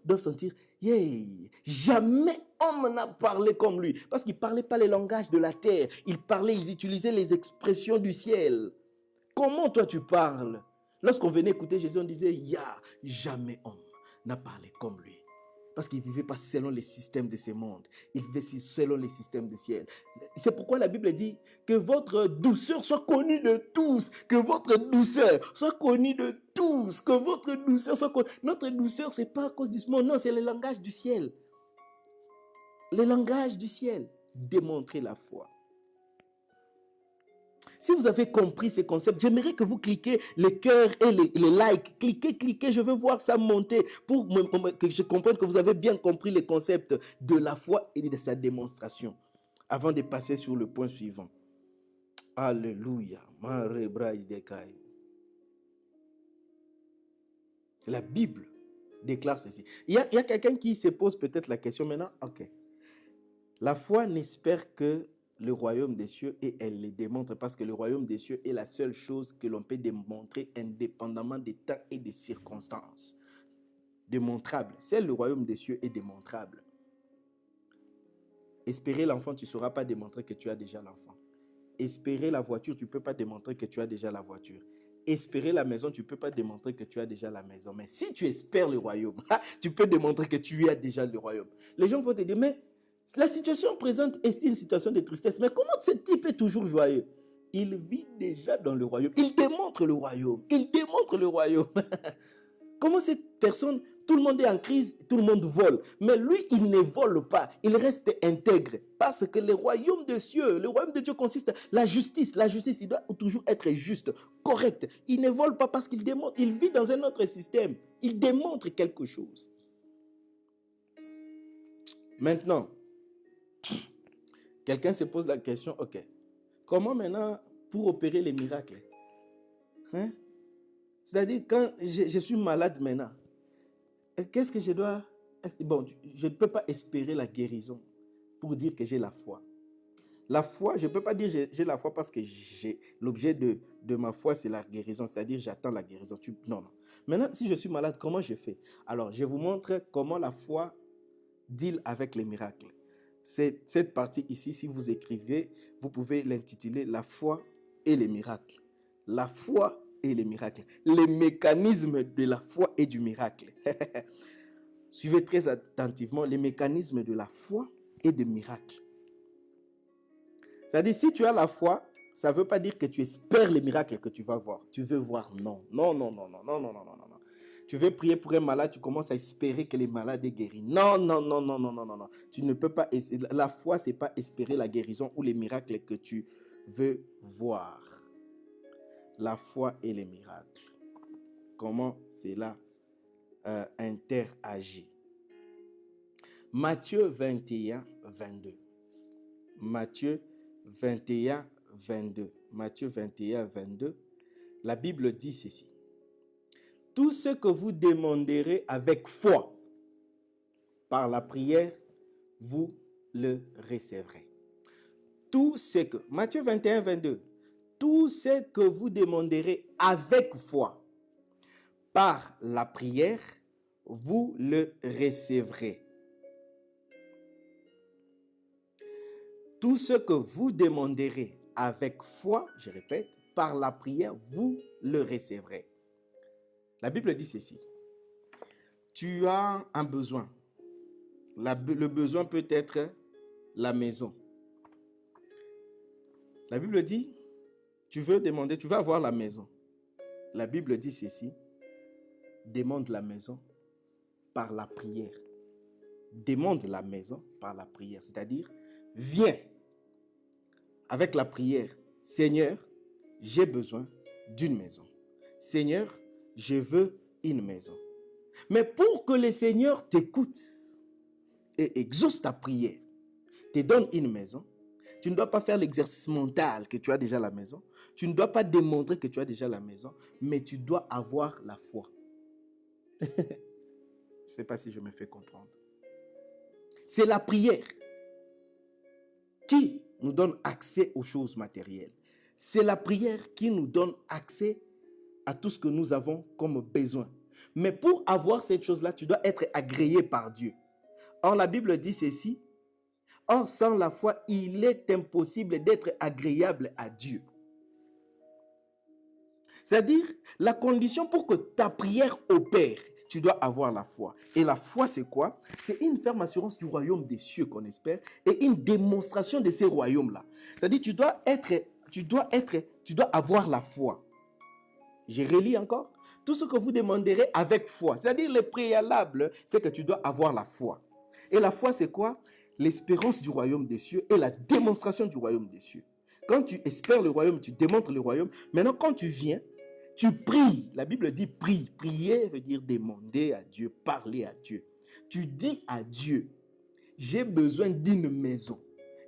doivent sentir, yeah, jamais homme n'a parlé comme lui. Parce qu'il ne parlait pas les langages de la terre. Ils utilisaient les expressions du ciel. Comment toi tu parles? Lorsqu'on venait écouter Jésus, on disait, jamais homme n'a parlé comme lui. Parce qu'il ne vivait pas selon les systèmes de ce monde. Il vivait selon les systèmes du ciel. C'est pourquoi la Bible dit que votre douceur soit connue de tous. Que votre douceur soit connue de tous. Que votre douceur soit connue. Notre douceur, ce n'est pas à cause du monde. Non, c'est le langage du ciel. Le langage du ciel. Démontrer la foi. Si vous avez compris ces concepts, j'aimerais que vous cliquiez les cœurs et les likes. Cliquez, je veux voir ça monter pour que je comprenne que vous avez bien compris les concepts de la foi et de sa démonstration. Avant de passer sur le point suivant. Alléluia. La Bible déclare ceci. Il y a quelqu'un qui se pose peut-être la question maintenant. Ok. La foi n'espère que le royaume des cieux et elle les démontre parce que le royaume des cieux est la seule chose que l'on peut démontrer indépendamment des temps et des circonstances. Démontrable. Seul le royaume des cieux est démontrable. Espérer l'enfant, tu ne sauras pas démontrer que tu as déjà l'enfant. Espérer la voiture, tu ne peux pas démontrer que tu as déjà la voiture. Espérer la maison, tu ne peux pas démontrer que tu as déjà la maison. Mais si tu espères le royaume, tu peux démontrer que tu as déjà le royaume. Les gens vont te dire, mais la situation présente est une situation de tristesse. Mais comment ce type est toujours joyeux? Il vit déjà dans le royaume. Il démontre le royaume. Il démontre le royaume. Comment cette personne, tout le monde est en crise, tout le monde vole. Mais lui, il ne vole pas. Il reste intègre. Parce que le royaume de Dieu consiste à la justice. La justice, il doit toujours être juste, correct. Il ne vole pas parce qu'il démontre. Il vit dans un autre système. Il démontre quelque chose. Maintenant, quelqu'un se pose la question, ok, comment maintenant pour opérer les miracles? C'est-à-dire, quand je suis malade maintenant, qu'est-ce que je dois... Bon, je ne peux pas espérer la guérison pour dire que j'ai la foi. La foi, je ne peux pas dire j'ai la foi parce que l'objet de ma foi, c'est la guérison. C'est-à-dire, j'attends la guérison. Non. Maintenant, si je suis malade, comment je fais? Alors, je vous montre comment la foi deal avec les miracles. Cette partie ici, si vous écrivez, vous pouvez l'intituler « La foi et les miracles ». La foi et les miracles. Les mécanismes de la foi et du miracle. Suivez très attentivement les mécanismes de la foi et des miracles. C'est-à-dire, si tu as la foi, ça ne veut pas dire que tu espères les miracles que tu vas voir. Tu veux voir, non. Tu veux prier pour un malade, tu commences à espérer que les malades est guéri. Non. Tu ne peux pas. La foi, ce n'est pas espérer la guérison ou les miracles que tu veux voir. La foi et les miracles. Comment cela interagit? Matthieu 21, 22. Matthieu 21, 22. Matthieu 21, 22. La Bible dit ceci. Tout ce que vous demanderez avec foi, par la prière, vous le recevrez. Tout ce que, Matthieu 21, 22, tout ce que vous demanderez avec foi, par la prière, vous le recevrez. Tout ce que vous demanderez avec foi, je répète, par la prière, vous le recevrez. La Bible dit ceci. Tu as un besoin. Le besoin peut être la maison. La Bible dit, tu veux avoir la maison. La Bible dit ceci. demande la maison par la prière. Demande la maison par la prière. C'est-à-dire, viens avec la prière. Seigneur, j'ai besoin d'une maison. Seigneur, je veux une maison. Mais pour que le Seigneur t'écoute et exauce ta prière, te donne une maison, tu ne dois pas faire l'exercice mental que tu as déjà la maison. Tu ne dois pas démontrer que tu as déjà la maison, mais tu dois avoir la foi. Je ne sais pas si je me fais comprendre. C'est la prière qui nous donne accès aux choses matérielles. C'est la prière qui nous donne accès à tout ce que nous avons comme besoin. Mais pour avoir cette chose-là, tu dois être agréé par Dieu. Or, la Bible dit ceci. Or, sans la foi, il est impossible d'être agréable à Dieu. C'est-à-dire, la condition pour que ta prière opère, tu dois avoir la foi. Et la foi, c'est quoi? C'est une ferme assurance du royaume des cieux qu'on espère et une démonstration de ces royaumes-là. C'est-à-dire, tu dois avoir la foi. Je relis encore. Tout ce que vous demanderez avec foi. C'est-à-dire, le préalable, c'est que tu dois avoir la foi. Et la foi, c'est quoi? L'espérance du royaume des cieux et la démonstration du royaume des cieux. Quand tu espères le royaume, tu démontres le royaume. Maintenant, quand tu viens, tu pries. La Bible dit prie. Prier veut dire demander à Dieu, parler à Dieu. Tu dis à Dieu, j'ai besoin d'une maison.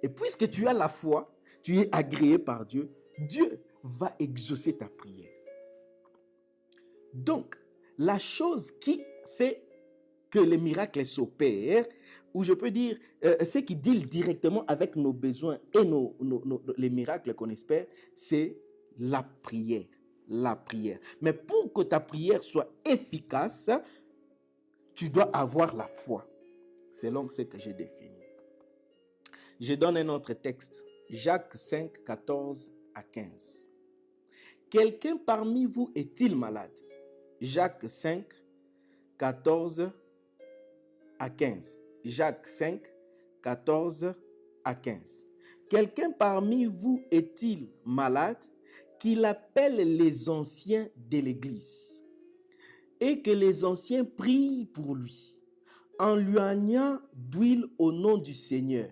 Et puisque tu as la foi, tu es agréé par Dieu, Dieu va exaucer ta prière. Donc, la chose qui fait que les miracles s'opèrent, ou je peux dire, ce qui deal directement avec nos besoins et les miracles qu'on espère, c'est la prière. La prière. Mais pour que ta prière soit efficace, tu dois avoir la foi, selon ce que j'ai défini. Je donne un autre texte, Jacques 5, 14 à 15. Quelqu'un parmi vous est-il malade? Jacques 5, 14 à 15. Jacques 5, 14 à 15. Quelqu'un parmi vous est-il malade? Qu'il appelle les anciens de l'Église et que les anciens prient pour lui en lui oignant d'huile au nom du Seigneur.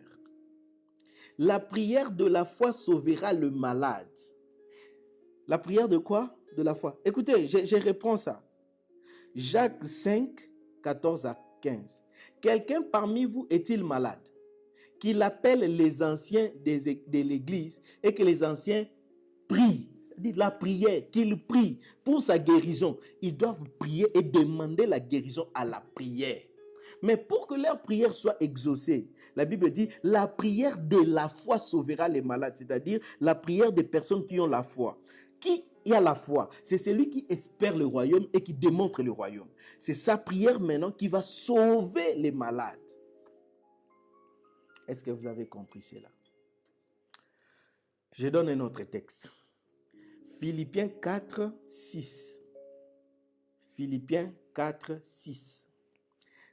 La prière de la foi sauvera le malade. La prière de quoi? De la foi. Écoutez, je reprends ça. Jacques 5, 14 à 15. Quelqu'un parmi vous est-il malade? Qu'il appelle les anciens de l'Église et que les anciens prient. C'est-à-dire la prière, qu'ils prient pour sa guérison. Ils doivent prier et demander la guérison à la prière. Mais pour que leur prière soit exaucée, la Bible dit, la prière de la foi sauvera les malades. C'est-à-dire la prière des personnes qui ont la foi. Qui a la foi? C'est celui qui espère le royaume et qui démontre le royaume. C'est sa prière maintenant qui va sauver les malades. Est-ce que vous avez compris cela? Je donne un autre texte. Philippiens 4, 6. Philippiens 4, 6.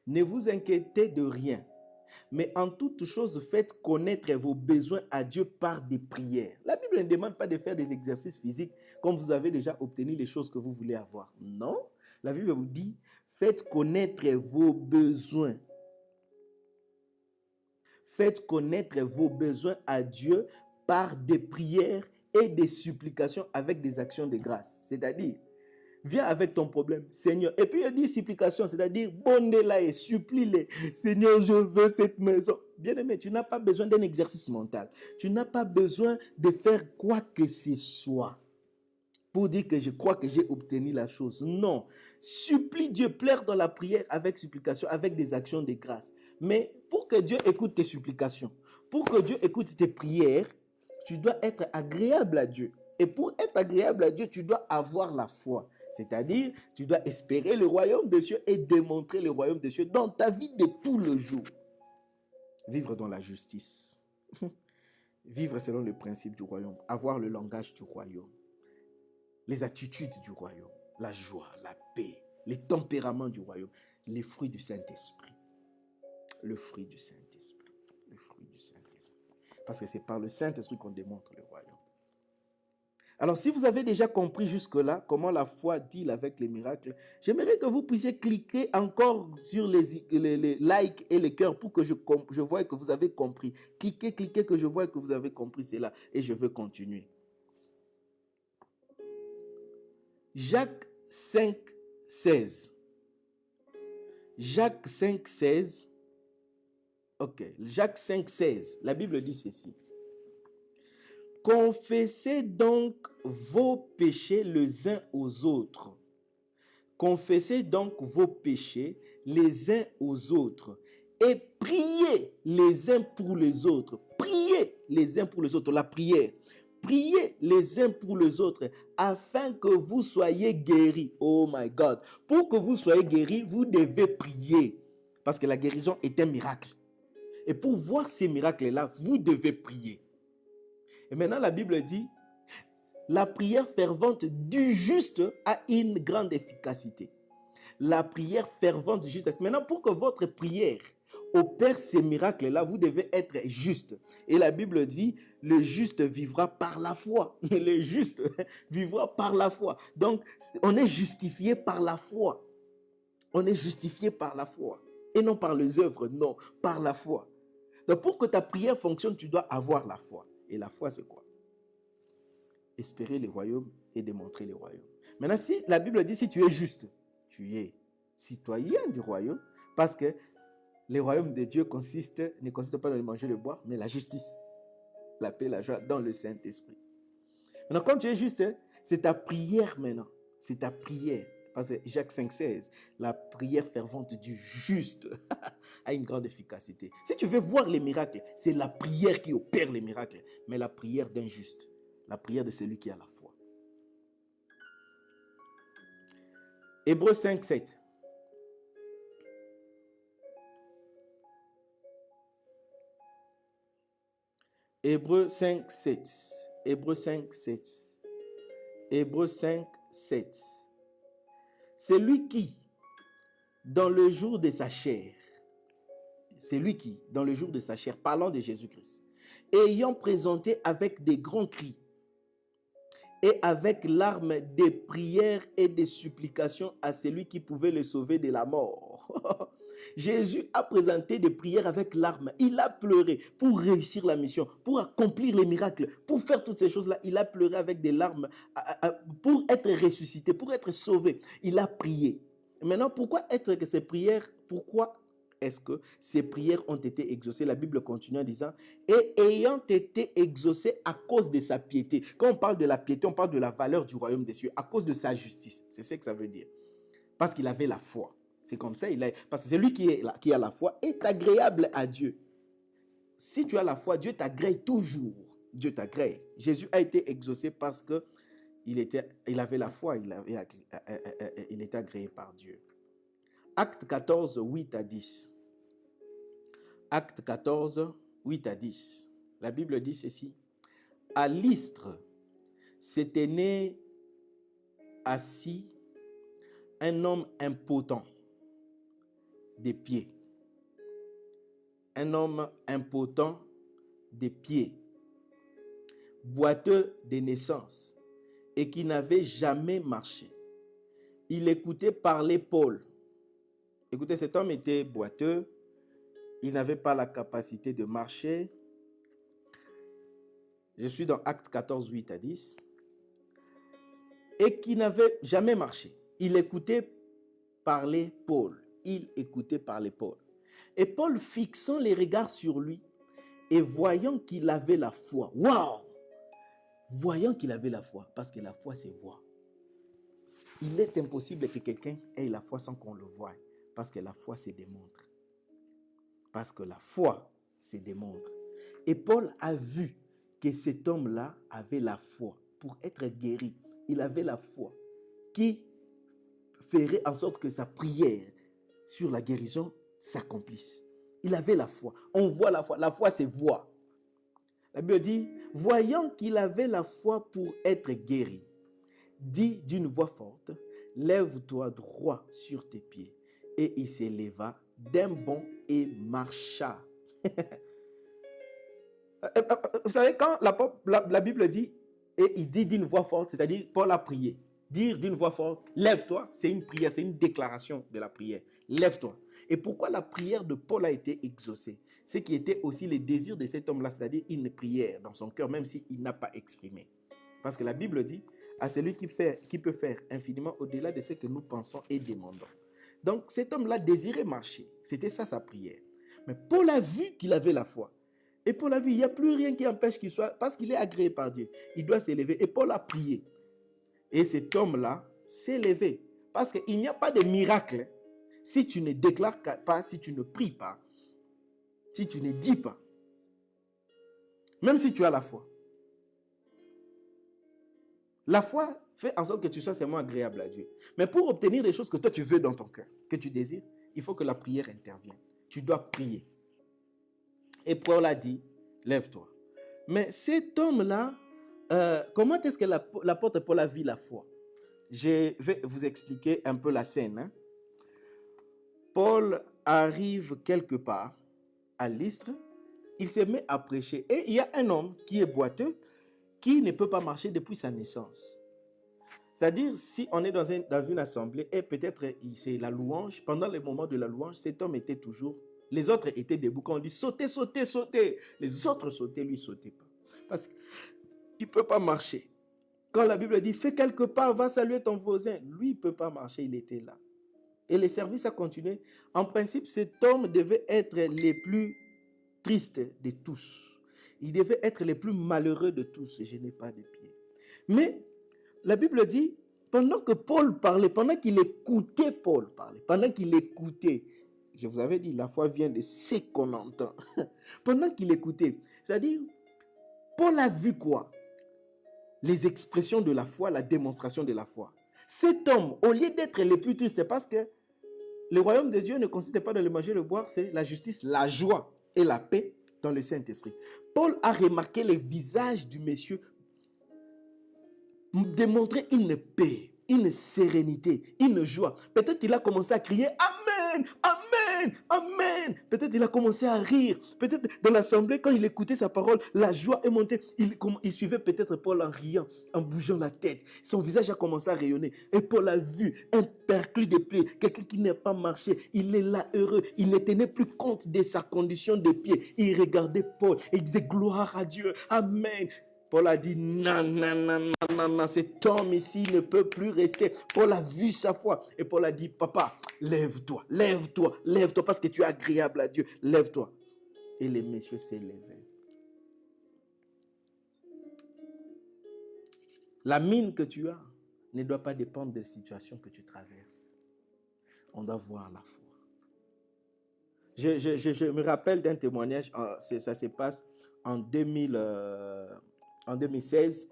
Ne vous inquiétez de rien, mais en toute chose faites connaître vos besoins à Dieu par des prières. La Bible ne demande pas de faire des exercices physiques comme vous avez déjà obtenu les choses que vous voulez avoir. Non, la Bible vous dit, faites connaître vos besoins. Faites connaître vos besoins à Dieu par des prières et des supplications avec des actions de grâce. C'est-à-dire, viens avec ton problème, Seigneur. Et puis il dit supplication, c'est-à-dire, bonne-la et supplie-les. Seigneur, je veux cette maison. Bien-aimé, tu n'as pas besoin d'un exercice mental. Tu n'as pas besoin de faire quoi que ce soit pour dire que je crois que j'ai obtenu la chose. Non. Supplie Dieu, plaire dans la prière avec supplication, avec des actions de grâce. Mais pour que Dieu écoute tes supplications, pour que Dieu écoute tes prières, tu dois être agréable à Dieu. Et pour être agréable à Dieu, tu dois avoir la foi. C'est-à-dire, tu dois espérer le royaume des cieux et démontrer le royaume des cieux dans ta vie de tous les jours. Vivre dans la justice. Vivre selon le principe du royaume. Avoir le langage du royaume. Les attitudes du royaume. La joie, la paix, les tempéraments du royaume. Les fruits du Saint-Esprit. Le fruit du Saint-Esprit. Le fruit du Saint-Esprit. Parce que c'est par le Saint-Esprit qu'on démontre le royaume. Alors, si vous avez déjà compris jusque-là comment la foi deal avec les miracles, j'aimerais que vous puissiez cliquer encore sur les likes et les cœurs pour que je voie que vous avez compris. Cliquez, que je voie que vous avez compris cela et je veux continuer. Jacques 5, 16. Jacques 5, 16. Ok, Jacques 5, 16. La Bible dit ceci. Confessez donc vos péchés les uns aux autres. Confessez donc vos péchés les uns aux autres et priez les uns pour les autres. Priez les uns pour les autres, la prière. Priez les uns pour les autres afin que vous soyez guéris. Oh my God. Pour que vous soyez guéris, vous devez prier. Parce que la guérison est un miracle. Et pour voir ces miracles-là, vous devez prier. Et maintenant, la Bible dit, la prière fervente du juste a une grande efficacité. La prière fervente du juste. Maintenant, pour que votre prière opère ces miracles-là, vous devez être juste. Et la Bible dit, le juste vivra par la foi. Le juste vivra par la foi. Donc, on est justifié par la foi. On est justifié par la foi. Et non par les œuvres, non, par la foi. Donc, pour que ta prière fonctionne, tu dois avoir la foi. Et la foi, c'est quoi? Espérer le royaume et démontrer le royaume. Maintenant, si la Bible dit, si tu es juste, tu es citoyen du royaume, parce que le royaume de Dieu ne consiste pas dans le manger et le boire, mais la justice, la paix, la joie dans le Saint-Esprit. Maintenant, quand tu es juste, c'est ta prière maintenant. C'est ta prière. Parce que Jacques 5, 16, la prière fervente du juste a une grande efficacité. Si tu veux voir les miracles, c'est la prière qui opère les miracles, mais la prière d'un juste, la prière de celui qui a la foi. Hébreux 5, 7. Hébreux 5, 7. Hébreux 5, 7. Hébreux 5, 7. Celui qui, dans le jour de sa chair, parlant de Jésus-Christ, ayant présenté avec des grands cris et avec larmes des prières et des supplications à celui qui pouvait le sauver de la mort. Jésus a présenté des prières avec larmes. Il a pleuré pour réussir la mission, pour accomplir les miracles, pour faire toutes ces choses-là. Il a pleuré avec des larmes pour être ressuscité, pour être sauvé. Il a prié. Maintenant, pourquoi est-ce que ces prières ont été exaucées? La Bible continue en disant, et ayant été exaucées à cause de sa piété. Quand on parle de la piété, on parle de la valeur du royaume des cieux, à cause de sa justice. C'est ce que ça veut dire. Parce qu'il avait la foi. C'est comme ça, parce que celui qui a la foi est agréable à Dieu. Si tu as la foi, Dieu t'agrée toujours. Dieu t'agrée. Jésus a été exaucé parce qu'il avait la foi, il était agréé par Dieu. Acte 14, 8 à 10. Acte 14, 8 à 10. La Bible dit ceci. À Lystre, s'était né assis un homme impotent des pieds. Un homme impotent des pieds, boiteux de naissance et qui n'avait jamais marché. Il écoutait parler Paul. Écoutez, cet homme était boiteux, il n'avait pas la capacité de marcher. Je suis dans Acte 14, 8 à 10. Et qui n'avait jamais marché. Il écoutait parler Paul. Il écoutait parler Paul. Et Paul, fixant les regards sur lui et voyant qu'il avait la foi. Waouh! Voyant qu'il avait la foi, parce que la foi, c'est voir. Il est impossible que quelqu'un ait la foi sans qu'on le voie, parce que la foi se démontre. Parce que la foi se démontre. Et Paul a vu que cet homme-là avait la foi pour être guéri. Il avait la foi qui ferait en sorte que sa prière sur la guérison s'accomplisse. Il avait la foi. On voit la foi. La foi, c'est voir. La Bible dit, voyant qu'il avait la foi pour être guéri, dit d'une voix forte, lève-toi droit sur tes pieds. Et il s'éleva d'un bond et marcha. Vous savez, quand la Bible dit, Et il dit d'une voix forte, c'est-à-dire Paul a prié. Dire d'une voix forte, lève-toi, c'est une prière, c'est une déclaration de la prière. Lève-toi. Et pourquoi la prière de Paul a été exaucée? C'est qui était aussi le désir de cet homme-là, c'est-à-dire une prière dans son cœur, même s'il n'a pas exprimé. Parce que la Bible dit, à celui qui peut faire infiniment au-delà de ce que nous pensons et demandons. Donc cet homme-là désirait marcher. C'était ça sa prière. Mais Paul a vu qu'il avait la foi. Et Paul a vu, il n'y a plus rien qui empêche qu'il soit, parce qu'il est agréé par Dieu. Il doit s'élever. Et Paul a prié. Et cet homme-là s'est levé. Parce qu'il n'y a pas de miracle si tu ne déclares pas, si tu ne pries pas, si tu ne dis pas. Même si tu as la foi. La foi fait en sorte que tu sois seulement agréable à Dieu. Mais pour obtenir les choses que toi tu veux dans ton cœur, que tu désires, il faut que la prière intervienne. Tu dois prier. Et Paul a dit, lève-toi. Mais cet homme-là, comment est-ce que l'apôtre Paul a vu la foi? Je vais vous expliquer un peu la scène. Paul arrive quelque part à Lystre, il se met à prêcher. Et il y a un homme qui est boiteux, qui ne peut pas marcher depuis sa naissance. C'est-à-dire, si on est dans une assemblée, et peut-être c'est la louange, pendant le moment de la louange, cet homme était toujours, les autres étaient debout. Quand on dit sautez, sautez, sautez, les autres sautaient, lui ne sautait pas. Parce qu'il ne peut pas marcher. Quand la Bible dit fais quelque part, va saluer ton voisin, lui il ne peut pas marcher, il était là. Et le service a continué. En principe, cet homme devait être le plus triste de tous. Il devait être le plus malheureux de tous. Je n'ai pas de pieds. Mais la Bible dit, pendant que Paul parlait, pendant qu'il écoutait Paul parler, pendant qu'il écoutait, je vous avais dit, la foi vient de ce qu'on entend. Pendant qu'il écoutait, c'est-à-dire, Paul a vu quoi? Les expressions de la foi, la démonstration de la foi. Cet homme, au lieu d'être le plus triste, c'est parce que le royaume de Dieu ne consiste pas dans le manger et le boire, c'est la justice, la joie et la paix dans le Saint-Esprit. Paul a remarqué le visage du monsieur démontrer une paix, une sérénité, une joie. Peut-être il a commencé à crier Amen, Amen, Amen. Peut-être il a commencé à rire. Peut-être dans l'assemblée, quand il écoutait sa parole, la joie est montée. Il suivait peut-être Paul en riant, en bougeant la tête. Son visage a commencé à rayonner. Et Paul a vu un perclus de pieds, quelqu'un qui n'a pas marché. Il est là heureux. Il ne tenait plus compte de sa condition de pied. Il regardait Paul et il disait gloire à Dieu. Amen. Paul a dit, non, non, non, non, non, non, cet homme ici ne peut plus rester. Paul a vu sa foi. Et Paul a dit, papa, lève-toi, lève-toi, lève-toi, parce que tu es agréable à Dieu. Lève-toi. Et le monsieur s'est levé. La mine que tu as ne doit pas dépendre des situations que tu traverses. On doit voir la foi. Je me rappelle d'un témoignage, ça se passe en 2016,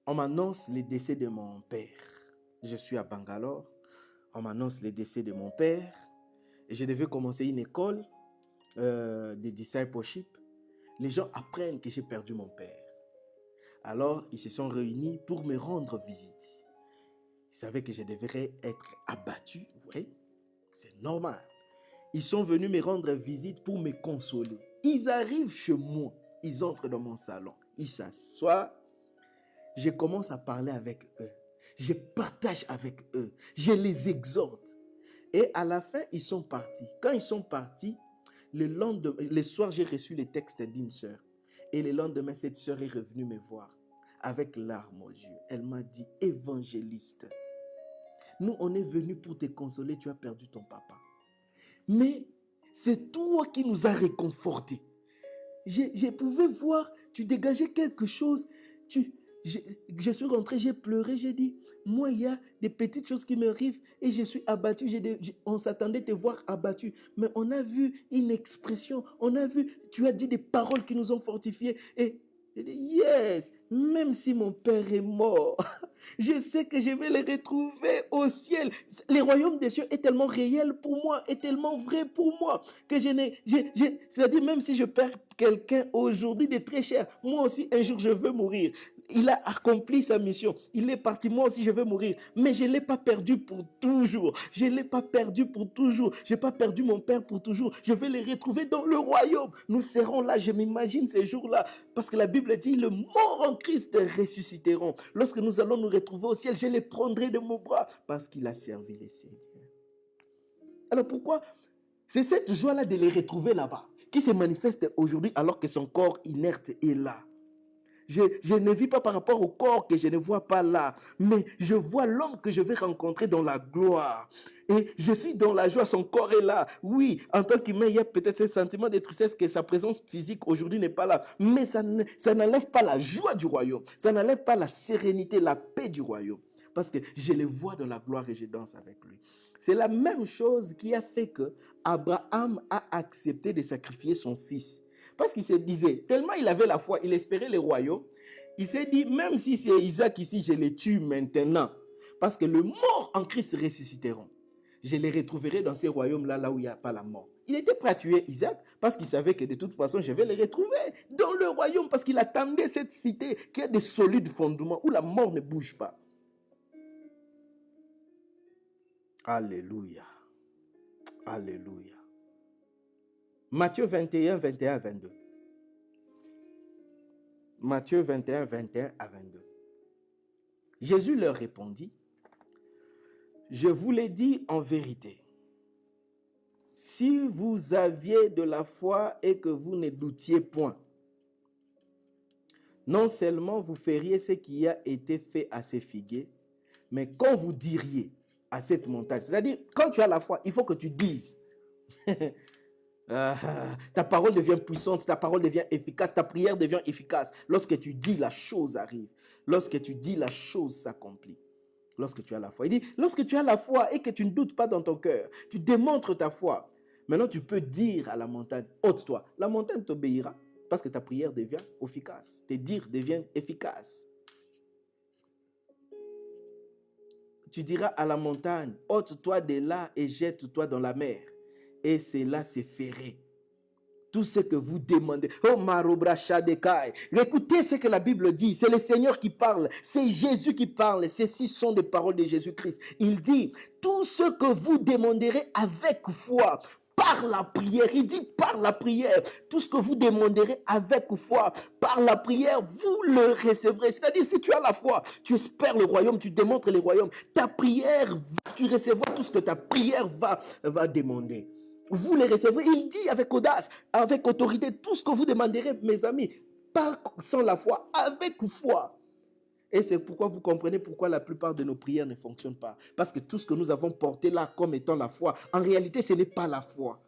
on m'annonce le décès de mon père. Je suis à Bangalore. On m'annonce le décès de mon père. Et je devais commencer une école de discipleship. Les gens apprennent que j'ai perdu mon père. Alors, ils se sont réunis pour me rendre visite. Ils savaient que je devrais être abattu. Oui, c'est normal. Ils sont venus me rendre visite pour me consoler. Ils arrivent chez moi. Ils entrent dans mon salon. Ils s'assoient. Je commence à parler avec eux. Je partage avec eux. Je les exhorte. Et à la fin, ils sont partis. Quand ils sont partis, le soir, j'ai reçu le texte d'une sœur. Et le lendemain, cette sœur est revenue me voir avec larmes aux yeux. Elle m'a dit, évangéliste, nous, on est venus pour te consoler. Tu as perdu ton papa. Mais c'est toi qui nous as réconfortés. Je pouvais voir, tu dégageais quelque chose. Je suis rentré, j'ai pleuré, j'ai dit, moi, il y a des petites choses qui m'arrivent et je suis abattu. On s'attendait à te voir abattu. Mais on a vu une expression, on a vu, tu as dit des paroles qui nous ont fortifiés. Et j'ai dit, yes, même si mon père est mort, je sais que je vais le retrouver au ciel. Le royaume des cieux est tellement réel pour moi, est tellement vrai pour moi, que c'est-à-dire même si je perds quelqu'un aujourd'hui de très cher, moi aussi un jour je veux mourir. Il a accompli sa mission. Il est parti, moi aussi je veux mourir. Mais je ne l'ai pas perdu pour toujours. Je ne l'ai pas perdu pour toujours. Je n'ai pas perdu mon père pour toujours. Je vais le retrouver dans le royaume. Nous serons là, je m'imagine ces jours-là. Parce que la Bible dit, le mort en en Christ ressusciteront. Lorsque nous allons nous retrouver au ciel, je les prendrai de mon bras parce qu'il a servi les Seigneurs. Alors pourquoi? C'est cette joie-là de les retrouver là-bas qui se manifeste aujourd'hui alors que son corps inerte est là. Je ne vis pas par rapport au corps que je ne vois pas là, mais je vois l'homme que je vais rencontrer dans la gloire. Et je suis dans la joie, son corps est là. Oui, en tant qu'humain, il y a peut-être ce sentiment de tristesse que sa présence physique aujourd'hui n'est pas là. Mais ça n'enlève pas la joie du royaume. Ça n'enlève pas la sérénité, la paix du royaume. Parce que je le vois dans la gloire et je danse avec lui. C'est la même chose qui a fait que Abraham a accepté de sacrifier son fils. Parce qu'il se disait, tellement il avait la foi, il espérait le royaume, il s'est dit, même si c'est Isaac ici, je les tue maintenant. Parce que le mort en Christ ressusciteront. Je les retrouverai dans ces royaumes-là, là où il n'y a pas la mort. Il était prêt à tuer Isaac parce qu'il savait que de toute façon, je vais les retrouver dans le royaume parce qu'il attendait cette cité qui a des solides fondements où la mort ne bouge pas. Alléluia. Alléluia. Matthieu 21, 21 à 22. Matthieu 21, 21 à 22. Jésus leur répondit, « Je vous l'ai dit en vérité, si vous aviez de la foi et que vous ne doutiez point, non seulement vous feriez ce qui a été fait à ces figuiers, mais quand vous diriez à cette montagne, c'est-à-dire quand tu as la foi, il faut que tu dises, ta parole devient puissante, ta parole devient efficace, ta prière devient efficace. Lorsque tu dis, la chose arrive. Lorsque tu dis, la chose s'accomplit. Lorsque tu as la foi. Il dit, lorsque tu as la foi et que tu ne doutes pas dans ton cœur, tu démontres ta foi. Maintenant, tu peux dire à la montagne, ôte-toi. La montagne t'obéira parce que ta prière devient efficace. Tes dires deviennent efficaces. Tu diras à la montagne, ôte-toi de là et jette-toi dans la mer. Et cela se ferait. Tout ce que vous demandez. Oh, Marobra Shadekai. Écoutez ce que la Bible dit. C'est le Seigneur qui parle. C'est Jésus qui parle. Ceci sont des paroles de Jésus-Christ. Il dit, tout ce que vous demanderez avec foi, par la prière. Il dit par la prière. Tout ce que vous demanderez avec foi, par la prière, vous le recevrez. C'est-à-dire, si tu as la foi, tu espères le royaume, tu démontres le royaume. Ta prière, tu recevras tout ce que ta prière va demander. Vous les recevrez. Il dit avec audace, avec autorité, tout ce que vous demanderez, mes amis, pas sans la foi, avec foi. Et c'est pourquoi vous comprenez pourquoi la plupart de nos prières ne fonctionnent pas. Parce que tout ce que nous avons porté là comme étant la foi, en réalité, ce n'est pas la foi.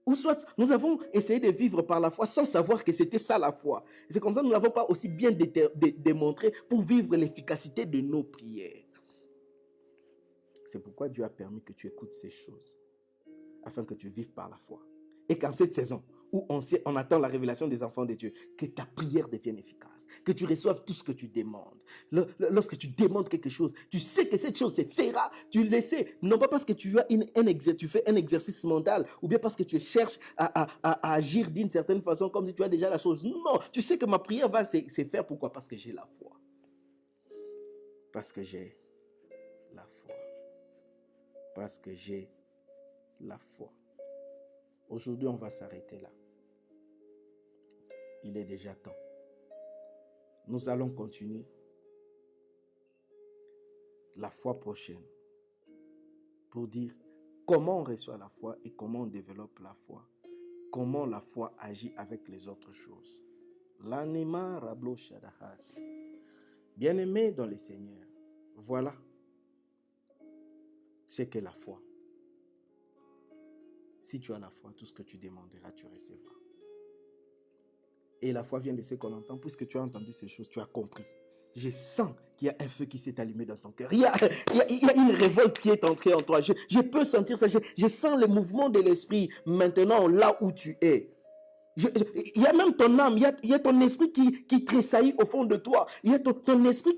Ou soit, nous avons essayé de vivre par la foi sans savoir que c'était ça la foi. C'est comme ça que nous n'avons pas aussi bien démontré pour vivre l'efficacité de nos prières. C'est pourquoi Dieu a permis que tu écoutes ces choses, afin que tu vives par la foi. Et qu'en cette saison, où on attend la révélation des enfants de Dieu, que ta prière devienne efficace, que tu reçoives tout ce que tu demandes. Lorsque tu demandes quelque chose, tu sais que cette chose se fera, tu le sais, non pas parce que tu fais un exercice mental, ou bien parce que tu cherches à agir d'une certaine façon, comme si tu as déjà la chose. Non, tu sais que ma prière va se faire, pourquoi? Parce que j'ai la foi. Parce que j'ai la foi. Parce que j'ai la foi. Aujourd'hui, on va s'arrêter là. Il est déjà temps. Nous allons continuer la fois prochaine pour dire comment on reçoit la foi et comment on développe la foi. Comment la foi agit avec les autres choses. L'anima rablo shadahas. Bien-aimé dans le Seigneur, voilà ce qu'est la foi. Si tu as la foi, tout ce que tu demanderas, tu recevras. Et la foi vient de ce qu'on entend. Puisque tu as entendu ces choses, tu as compris. Je sens qu'il y a un feu qui s'est allumé dans ton cœur. Il y a une révolte qui est entrée en toi. Je peux sentir ça. Je sens le mouvement de l'esprit maintenant là où tu es. Il y a même ton âme, il y a ton esprit qui tressaillit au fond de toi. Il y a ton esprit,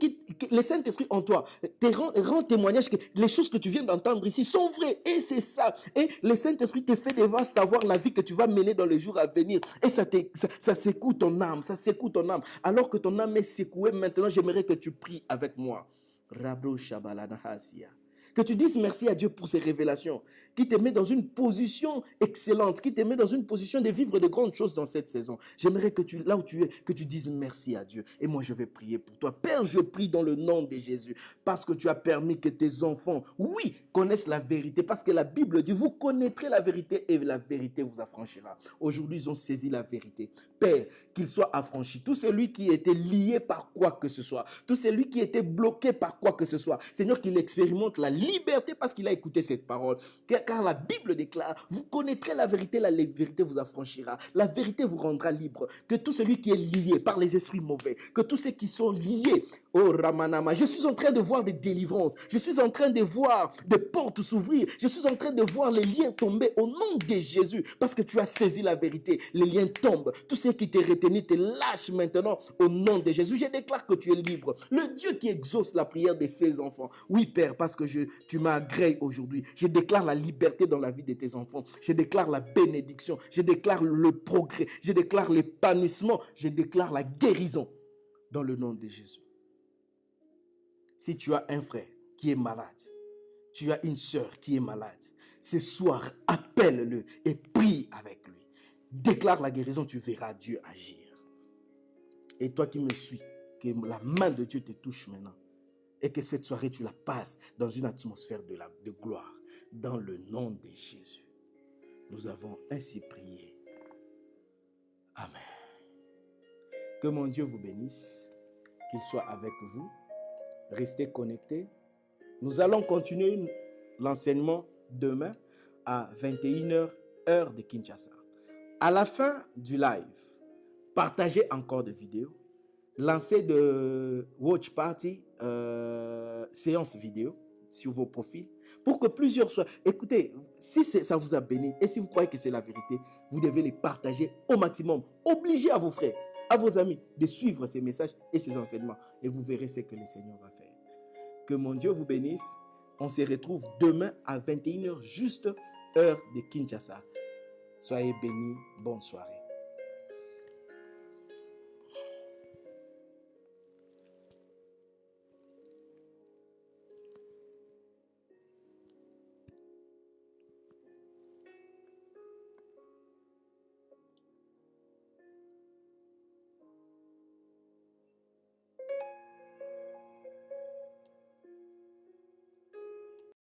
le Saint-Esprit en toi, te rend témoignage que les choses que tu viens d'entendre ici sont vraies. Et c'est ça. Et le Saint-Esprit te fait devoir savoir la vie que tu vas mener dans les jours à venir. Et ça secoue ton âme, ça secoue ton âme. Alors que ton âme est secouée, maintenant j'aimerais que tu pries avec moi. Rabro Shabalanahasia. Que tu dises merci à Dieu pour ces révélations, qui te met dans une position excellente, qui te met dans une position de vivre de grandes choses dans cette saison. J'aimerais que là où tu es, que tu dises merci à Dieu. Et moi, je vais prier pour toi. Père, je prie dans le nom de Jésus, parce que tu as permis que tes enfants, oui, connaissent la vérité, parce que la Bible dit, vous connaîtrez la vérité et la vérité vous affranchira. Aujourd'hui, ils ont saisi la vérité. Père, qu'il soit affranchi. Tout celui qui était lié par quoi que ce soit, tout celui qui était bloqué par quoi que ce soit, Seigneur, qu'il expérimente la liberté parce qu'il a écouté cette parole. Car la Bible déclare, vous connaîtrez la vérité vous affranchira. La vérité vous rendra libre. Que tout celui qui est lié par les esprits mauvais, que tous ceux qui sont liés, oh Ramanama, je suis en train de voir des délivrances. Je suis en train de voir des portes s'ouvrir. Je suis en train de voir les liens tomber au nom de Jésus. Parce que tu as saisi la vérité. Les liens tombent. Tout ce qui t'est retenu te lâche maintenant au nom de Jésus. Je déclare que tu es libre. Le Dieu qui exauce la prière de ses enfants. Oui, Père, parce que tu m'as agréé aujourd'hui. Je déclare la liberté dans la vie de tes enfants. Je déclare la bénédiction. Je déclare le progrès. Je déclare l'épanouissement. Je déclare la guérison dans le nom de Jésus. Si tu as un frère qui est malade, tu as une sœur qui est malade, ce soir, appelle-le et prie avec lui. Déclare la guérison, tu verras Dieu agir. Et toi qui me suis, que la main de Dieu te touche maintenant. Et que cette soirée, tu la passes dans une atmosphère de gloire. Dans le nom de Jésus. Nous avons ainsi prié. Amen. Que mon Dieu vous bénisse. Qu'il soit avec vous. Restez connectés. Nous allons continuer l'enseignement demain à 21h, heure de Kinshasa. À la fin du live, partagez encore des vidéos. Lancez de watch party, séance vidéo sur vos profils pour que plusieurs soient. Écoutez, si ça vous a béni et si vous croyez que c'est la vérité, vous devez les partager au maximum. Obligez à vos frères, à vos amis de suivre ces messages et ces enseignements et vous verrez ce que le Seigneur va faire. Que mon Dieu vous bénisse. On se retrouve demain à 21h, juste heure de Kinshasa. Soyez bénis. Bonne soirée.